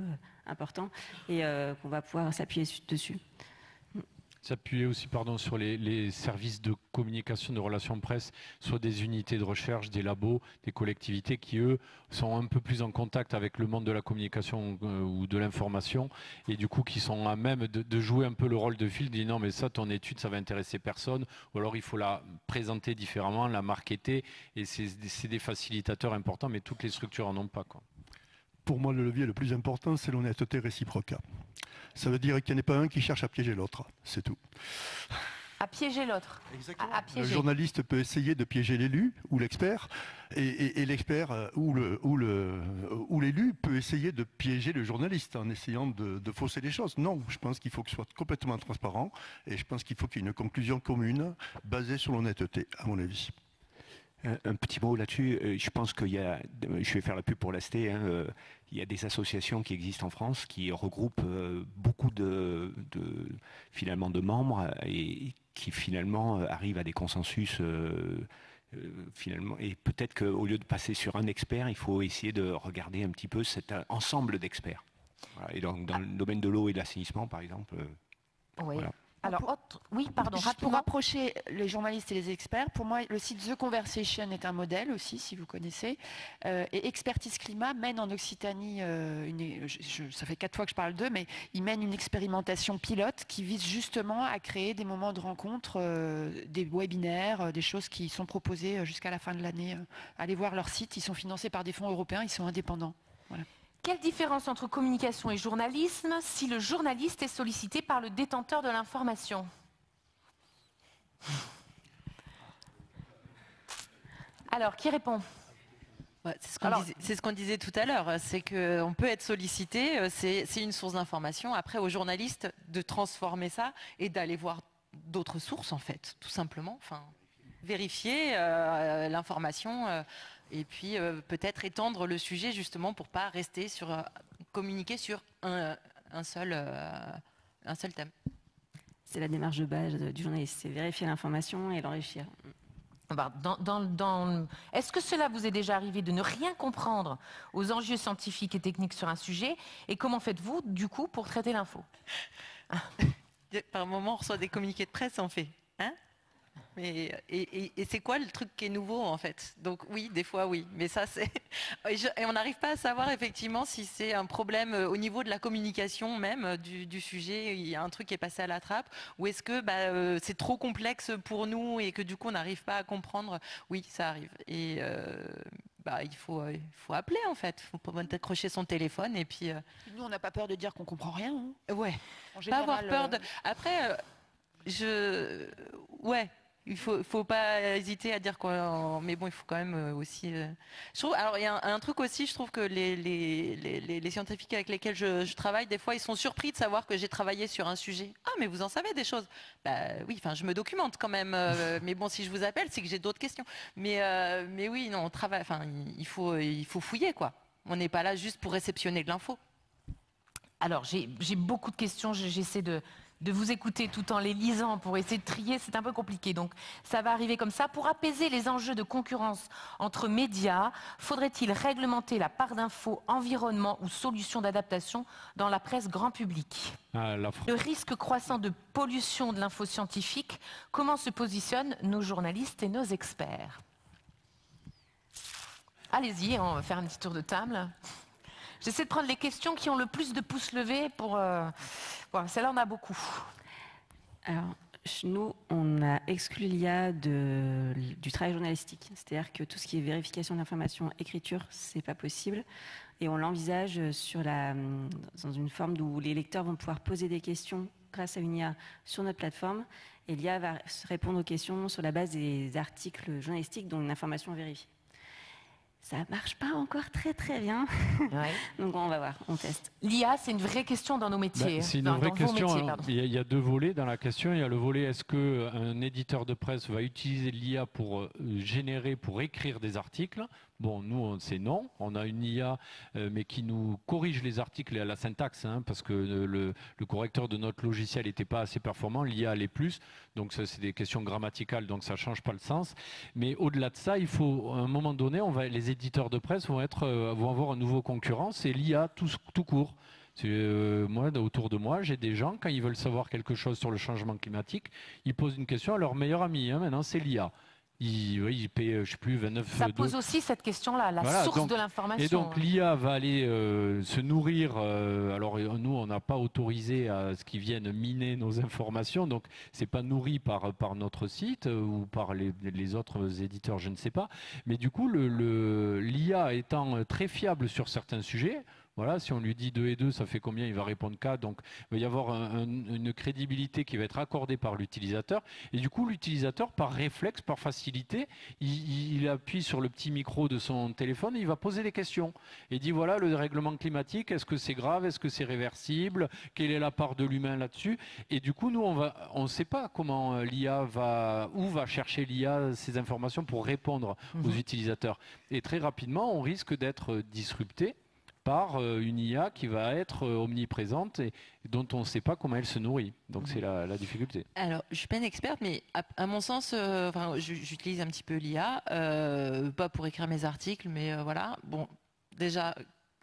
important, et qu'on va pouvoir s'appuyer dessus. S'appuyer aussi sur les services de communication, de relations presse, soit des unités de recherche, des labos, des collectivités qui, eux, sont un peu plus en contact avec le monde de la communication ou de l'information, et du coup qui sont à même de jouer un peu le rôle de fil, de dire non mais ça, ton étude, ça va intéresser personne, ou alors il faut la présenter différemment, la marketer, et c'est des facilitateurs importants, mais toutes les structures en ont pas, quoi. Pour moi, le levier le plus important, c'est l'honnêteté réciproque. Ça veut dire qu'il n'y en ait pas un qui cherche à piéger l'autre, c'est tout. À piéger l'autre. Exactement. Le journaliste peut essayer de piéger l'élu ou l'expert, et l'expert ou l'élu peut essayer de piéger le journaliste en essayant de fausser les choses. Non, je pense qu'il faut que ce soit complètement transparent, et je pense qu'il faut qu'il y ait une conclusion commune basée sur l'honnêteté, à mon avis. Un petit mot là-dessus, je pense qu'il y a, je vais faire la pub pour l'AST, il y a des associations qui existent en France qui regroupent beaucoup finalement de membres et qui finalement arrivent à des consensus finalement, et peut-être qu'au lieu de passer sur un expert, il faut essayer de regarder un petit peu cet ensemble d'experts. Voilà. Et donc, dans le domaine de l'eau et de l'assainissement, par exemple. Oui. Voilà. Alors, oui, pardon, rapidement. Pour rapprocher les journalistes et les experts, pour moi, le site The Conversation est un modèle aussi, si vous connaissez. Et Expertise Climat mène en Occitanie, ça fait 4 fois que je parle d'eux, mais ils mènent une expérimentation pilote qui vise justement à créer des moments de rencontre, des webinaires, des choses qui sont proposées jusqu'à la fin de l'année. Allez voir leur site, ils sont financés par des fonds européens, ils sont indépendants. Voilà. Quelle différence entre communication et journalisme si le journaliste est sollicité par le détenteur de l'information? Alors, qui répond? C'est ce qu'on disait tout à l'heure, c'est qu'on peut être sollicité, c'est une source d'information. Après, aux journalistes de transformer ça et d'aller voir d'autres sources, en fait, tout simplement. Enfin, vérifier l'information. Et puis peut-être étendre le sujet justement pour pas rester communiquer sur un seul thème. C'est la démarche de base du journaliste, c'est vérifier l'information et l'enrichir. Est-ce que cela vous est déjà arrivé de ne rien comprendre aux enjeux scientifiques et techniques sur un sujet? Et comment faites-vous du coup pour traiter l'info? Par moment on reçoit des communiqués de presse, on fait hein? Et c'est quoi le truc qui est nouveau en fait? Donc oui, des fois oui, mais ça c'est... Et on n'arrive pas à savoir effectivement si c'est un problème au niveau de la communication même du sujet, il y a un truc qui est passé à la trappe, ou est-ce que c'est trop complexe pour nous et que du coup on n'arrive pas à comprendre? Oui, ça arrive. Et il faut appeler en fait, il faut accrocher son téléphone et puis... Nous on n'a pas peur de dire qu'on comprend rien. Hein. Ouais, en général, pas avoir peur de... Après, ouais. Il faut pas hésiter à dire quoi, mais bon, il faut quand même aussi. Je trouve, alors il y a un truc aussi, je trouve que les scientifiques avec lesquels je travaille, des fois, ils sont surpris de savoir que j'ai travaillé sur un sujet. Ah, mais vous en savez des choses? Oui, enfin, je me documente quand même. Mais bon, si je vous appelle, c'est que j'ai d'autres questions. Mais oui, non, on travaille. Enfin, il faut fouiller quoi. On n'est pas là juste pour réceptionner de l'info. Alors, j'ai beaucoup de questions. J'essaie de vous écouter tout en les lisant pour essayer de trier, c'est un peu compliqué. Donc ça va arriver comme ça. Pour apaiser les enjeux de concurrence entre médias, faudrait-il réglementer la part d'infos, environnement ou solutions d'adaptation dans la presse grand public? Le risque croissant de pollution de l'info scientifique, comment se positionnent nos journalistes et nos experts? Allez-y, on va faire un petit tour de table. J'essaie de prendre les questions qui ont le plus de pouces levés pour... Voilà, celle-là, on a beaucoup. Alors, nous, on a exclu l'IA du travail journalistique. C'est-à-dire que tout ce qui est vérification d'informations, écriture, c'est pas possible. Et on l'envisage dans une forme où les lecteurs vont pouvoir poser des questions grâce à une IA sur notre plateforme. Et l'IA va répondre aux questions sur la base des articles journalistiques dont une information est vérifiée. Ça marche pas encore très très bien. Ouais. Donc on va voir, on teste. L'IA, c'est une vraie question dans nos métiers. C'est une vraie question. Il y a deux volets dans la question. Il y a le volet, est-ce qu'un éditeur de presse va utiliser l'IA pour générer, pour écrire des articles? Bon, nous, c'est non. On a une IA, mais qui nous corrige les articles à la syntaxe, hein, parce que le correcteur de notre logiciel n'était pas assez performant. L'IA l'est plus. Donc, ça, c'est des questions grammaticales, donc ça ne change pas le sens. Mais au-delà de ça, il faut, à un moment donné, les éditeurs de presse vont avoir un nouveau concurrent. C'est l'IA tout court. Moi, autour de moi, j'ai des gens, quand ils veulent savoir quelque chose sur le changement climatique, ils posent une question à leur meilleur ami. Hein, maintenant, c'est l'IA. Il paye, je ne sais plus, 29 Ça pose aussi cette question-là, la source de l'information. Et donc l'IA va aller se nourrir. Alors nous, on n'a pas autorisé à ce qu'ils viennent miner nos informations, donc c'est pas nourri par notre site ou par les autres éditeurs, je ne sais pas. Mais du coup, l'IA étant très fiable sur certains sujets. Voilà, si on lui dit 2 et 2, ça fait combien? Il va répondre 4. Donc, il va y avoir une crédibilité qui va être accordée par l'utilisateur. Et du coup, l'utilisateur, par réflexe, par facilité, il appuie sur le petit micro de son téléphone et il va poser des questions. Et il dit, voilà, le dérèglement climatique, est-ce que c'est grave? Est-ce que c'est réversible? Quelle est la part de l'humain là-dessus? Et du coup, nous, on ne sait pas comment où va chercher l'IA ces informations pour répondre aux utilisateurs. Et très rapidement, on risque d'être disrupté par une IA qui va être omniprésente et dont on ne sait pas comment elle se nourrit. Donc c'est la difficulté. Alors, je ne suis pas une experte, mais à mon sens, j'utilise un petit peu l'IA, pas pour écrire mes articles, mais voilà. Bon, déjà,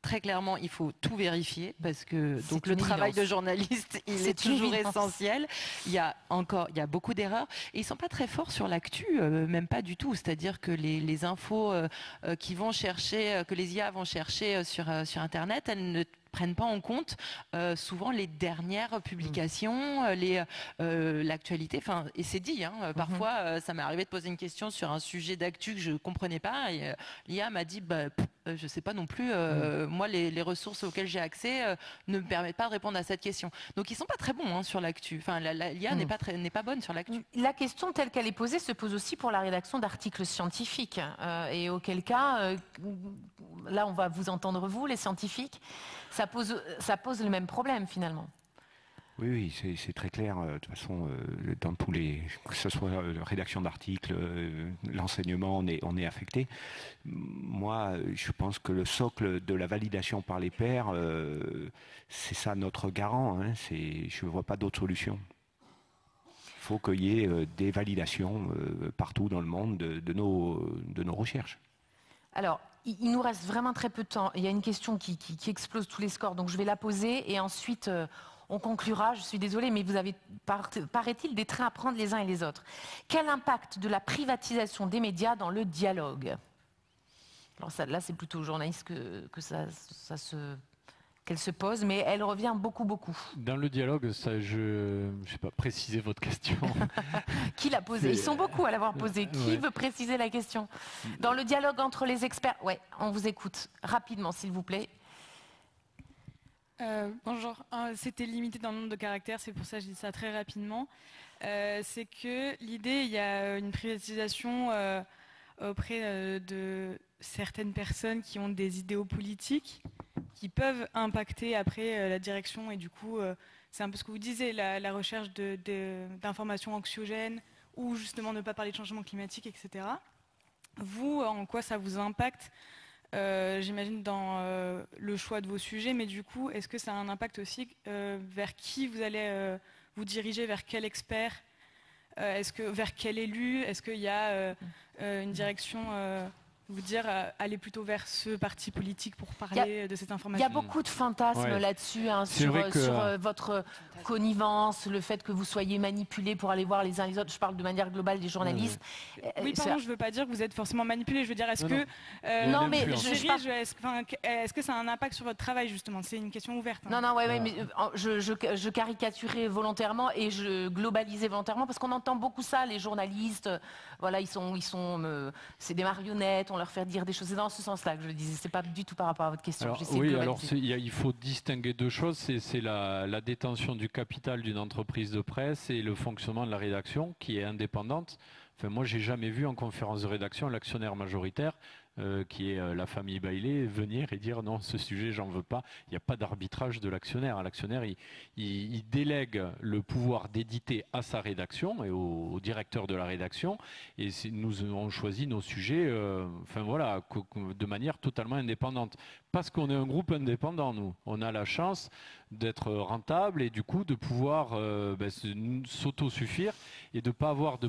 très clairement, il faut tout vérifier parce que donc le travail de journaliste, il est toujours essentiel. Il y a beaucoup d'erreurs et ils sont pas très forts sur l'actu, même pas du tout. C'est-à-dire que les infos qui vont chercher, que les IA vont chercher sur Internet, elles ne prennent pas en compte souvent les dernières publications, l'actualité. Enfin, et c'est dit. Parfois, ça m'est arrivé de poser une question sur un sujet d'actu que je comprenais pas et l'IA m'a dit, je sais pas non plus. Moi, les ressources auxquelles j'ai accès ne me permettent pas de répondre à cette question. Donc, ils sont pas très bons sur l'actu. Enfin, l'IA n'est pas bonne sur l'actu. La question telle qu'elle est posée se pose aussi pour la rédaction d'articles scientifiques. Et auquel cas, là, on va vous entendre, vous, les scientifiques. Ça pose le même problème finalement. Oui, c'est très clair. De toute façon, dans tous les, que ce soit rédaction d'articles, l'enseignement, on est affecté. Moi, je pense que le socle de la validation par les pairs, c'est ça notre garant. Je ne vois pas d'autre solution. Il faut qu'il y ait des validations partout dans le monde de nos recherches. Alors, il nous reste vraiment très peu de temps. Il y a une question qui explose tous les scores, donc je vais la poser et ensuite on conclura. Je suis désolée, mais vous avez, paraît-il, des trains à prendre les uns et les autres. Quel impact de la privatisation des médias dans le dialogue? Alors là, c'est plutôt aux journalistes qu'elle se pose, mais elle revient beaucoup. Dans le dialogue, ça, je ne sais pas, préciser votre question. Qui l'a posée? Ils sont beaucoup à l'avoir posée. Qui veut préciser la question? Dans le dialogue entre les experts, on vous écoute rapidement, s'il vous plaît. Bonjour, c'était limité dans le nombre de caractères, c'est pour ça que je dis ça très rapidement. C'est que l'idée, il y a une privatisation auprès de certaines personnes qui ont des idéaux politiques qui peuvent impacter après la direction et du coup, c'est un peu ce que vous disiez, la recherche d'informations anxiogènes ou justement ne pas parler de changement climatique, etc. Vous, en quoi ça vous impacte? J'imagine dans le choix de vos sujets, mais du coup, est-ce que ça a un impact aussi vers qui vous allez vous diriger, vers quel expert, vers quel élu? Est-ce qu'il y a une direction, vous dire, aller plutôt vers ce parti politique pour parler de cette information? Il y a beaucoup de fantasmes là-dessus, sur votre connivence, le fait que vous soyez manipulés pour aller voir les uns les autres. Je parle de manière globale des journalistes. Oui, pardon, je ne veux pas dire que vous êtes forcément manipulés. Je veux dire, est-ce que est-ce que ça a un impact sur votre travail, justement? C'est une question ouverte. Non, mais je caricaturais volontairement et je globalisais volontairement parce qu'on entend beaucoup ça, les journalistes. Voilà, c'est des marionnettes. On leur fait dire des choses. C'est dans ce sens-là que je le disais. C'est pas du tout par rapport à votre question. Il faut distinguer deux choses. C'est la détention du capital d'une entreprise de presse et le fonctionnement de la rédaction qui est indépendante. Enfin, moi, j'ai jamais vu en conférence de rédaction l'actionnaire majoritaire, qui est la famille Bailey, venir et dire non, ce sujet, j'en veux pas. Il n'y a pas d'arbitrage de l'actionnaire. L'actionnaire, il délègue le pouvoir d'éditer à sa rédaction et au directeur de la rédaction. Et nous avons choisi nos sujets, de manière totalement indépendante. Parce qu'on est un groupe indépendant, nous. On a la chance d'être rentable et du coup de pouvoir s'autosuffire et de ne pas avoir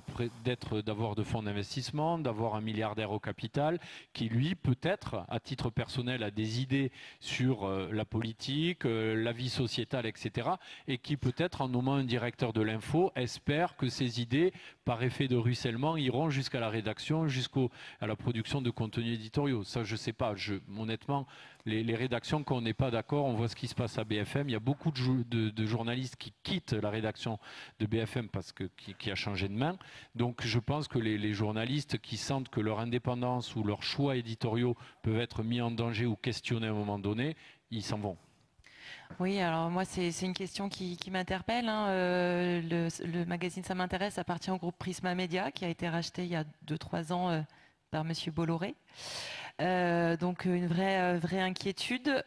d'avoir de fonds d'investissement, d'avoir un milliardaire au capital qui, lui, peut-être, à titre personnel, a des idées sur la politique, la vie sociétale, etc. et qui, peut-être, en nommant un directeur de l'info, espère que ces idées, par effet de ruissellement, iront jusqu'à la rédaction, à la production de contenus éditoriaux. Ça, je ne sais pas. Honnêtement, les rédactions, quand on n'est pas d'accord, on voit ce qui se passe à BFM. Il y a beaucoup de journalistes qui quittent la rédaction de BFM parce qui a changé de main. Donc je pense que les journalistes qui sentent que leur indépendance ou leurs choix éditoriaux peuvent être mis en danger ou questionnés à un moment donné, ils s'en vont. Oui, alors moi c'est une question qui m'interpelle. Le magazine Ça m'intéresse appartient au groupe Prisma Media qui a été racheté il y a 2-3 ans par Monsieur Bolloré. Donc une vraie inquiétude.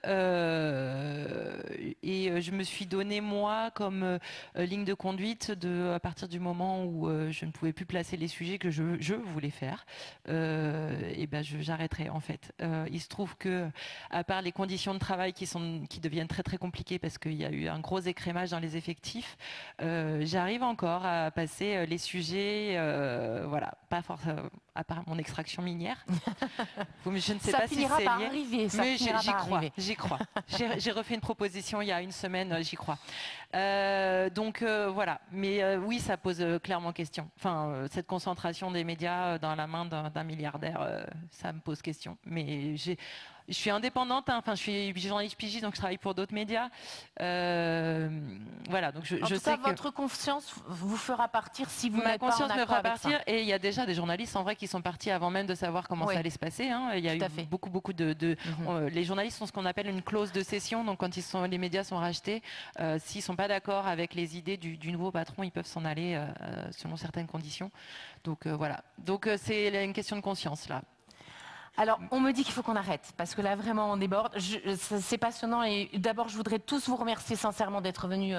Et je me suis donné moi comme ligne de conduite à partir du moment où je ne pouvais plus placer les sujets que je voulais faire, et ben j'arrêterai en fait. Il se trouve que à part les conditions de travail qui deviennent très très compliquées parce qu'il y a eu un gros écrémage dans les effectifs, j'arrive encore à passer les sujets, voilà, pas forcément à part mon extraction minière. Je ne sais pas si c'est lié, arriver, mais j'y crois. J'ai refait une proposition il y a une semaine, j'y crois. Donc voilà, mais oui, ça pose clairement question. Enfin, cette concentration des médias dans la main d'un milliardaire, ça me pose question. Mais je suis indépendante, hein. Enfin, je suis journaliste pigiste, donc je travaille pour d'autres médias. Voilà, donc je sais que votre conscience vous fera partir si vous ma n'êtes pas en conscience me accord fera avec ça. partir. Et il y a déjà des journalistes en vrai qui sont partis avant même de savoir comment ça allait se passer. Hein. Il y a eu beaucoup les journalistes ont ce qu'on appelle une clause de cession. Donc quand les médias sont rachetés, s'ils sont pas d'accord avec les idées du nouveau patron, ils peuvent s'en aller selon certaines conditions. Donc voilà. Donc c'est une question de conscience là. Alors, on me dit qu'il faut qu'on arrête, parce que là, vraiment, on déborde. C'est passionnant, et d'abord, je voudrais tous vous remercier sincèrement d'être venus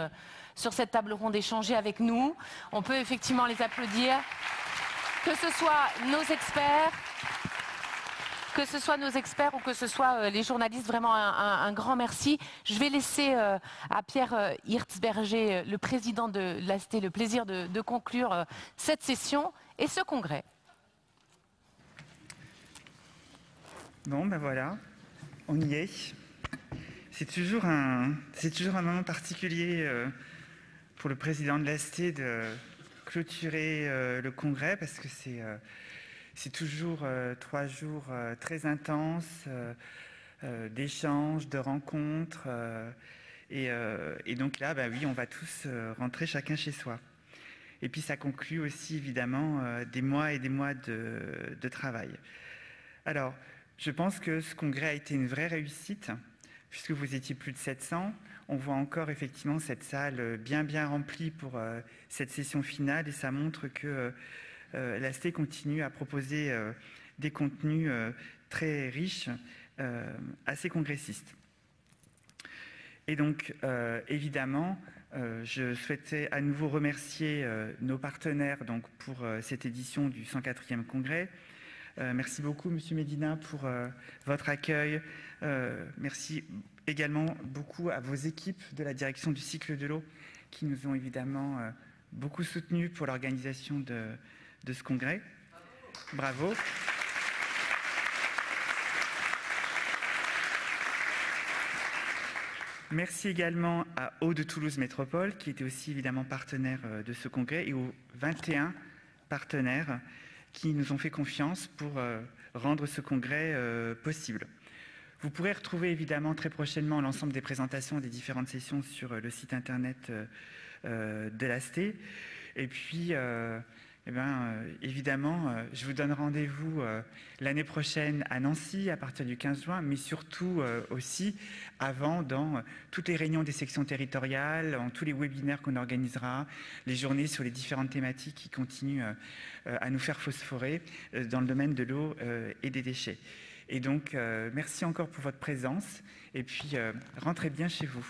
sur cette table ronde échanger avec nous. On peut effectivement les applaudir. Que ce soit nos experts, ou que ce soit les journalistes, vraiment un grand merci. Je vais laisser à Pierre Hirtzberger, le président de l'AST, le plaisir de conclure cette session et ce congrès. Bon, ben voilà, on y est. C'est toujours un moment particulier pour le président de l'AST de clôturer le congrès, parce que c'est toujours 3 jours très intenses d'échanges, de rencontres. Et donc là, bah oui, on va tous rentrer chacun chez soi. Et puis ça conclut aussi évidemment des mois et des mois de travail. Alors, je pense que ce congrès a été une vraie réussite, puisque vous étiez plus de 700. On voit encore effectivement cette salle bien remplie pour cette session finale, et ça montre que l'AST continue à proposer des contenus très riches à ses congressistes. Et donc, évidemment, je souhaitais à nouveau remercier nos partenaires donc, pour cette édition du 104e congrès. Merci beaucoup, Monsieur Medina, pour votre accueil. Merci également beaucoup à vos équipes de la direction du cycle de l'eau qui nous ont évidemment beaucoup soutenus pour l'organisation de ce congrès. Bravo. Merci également à Eau de Toulouse Métropole, qui était aussi évidemment partenaire de ce congrès, et aux 21 partenaires qui nous ont fait confiance pour rendre ce congrès possible. Vous pourrez retrouver évidemment très prochainement l'ensemble des présentations des différentes sessions sur le site internet de l'AST. Et puis, évidemment, je vous donne rendez-vous l'année prochaine à Nancy à partir du 15 juin, mais surtout aussi avant dans toutes les réunions des sections territoriales, en tous les webinaires qu'on organisera, les journées sur les différentes thématiques qui continuent à nous faire phosphorer dans le domaine de l'eau et des déchets. Et donc, merci encore pour votre présence et puis rentrez bien chez vous.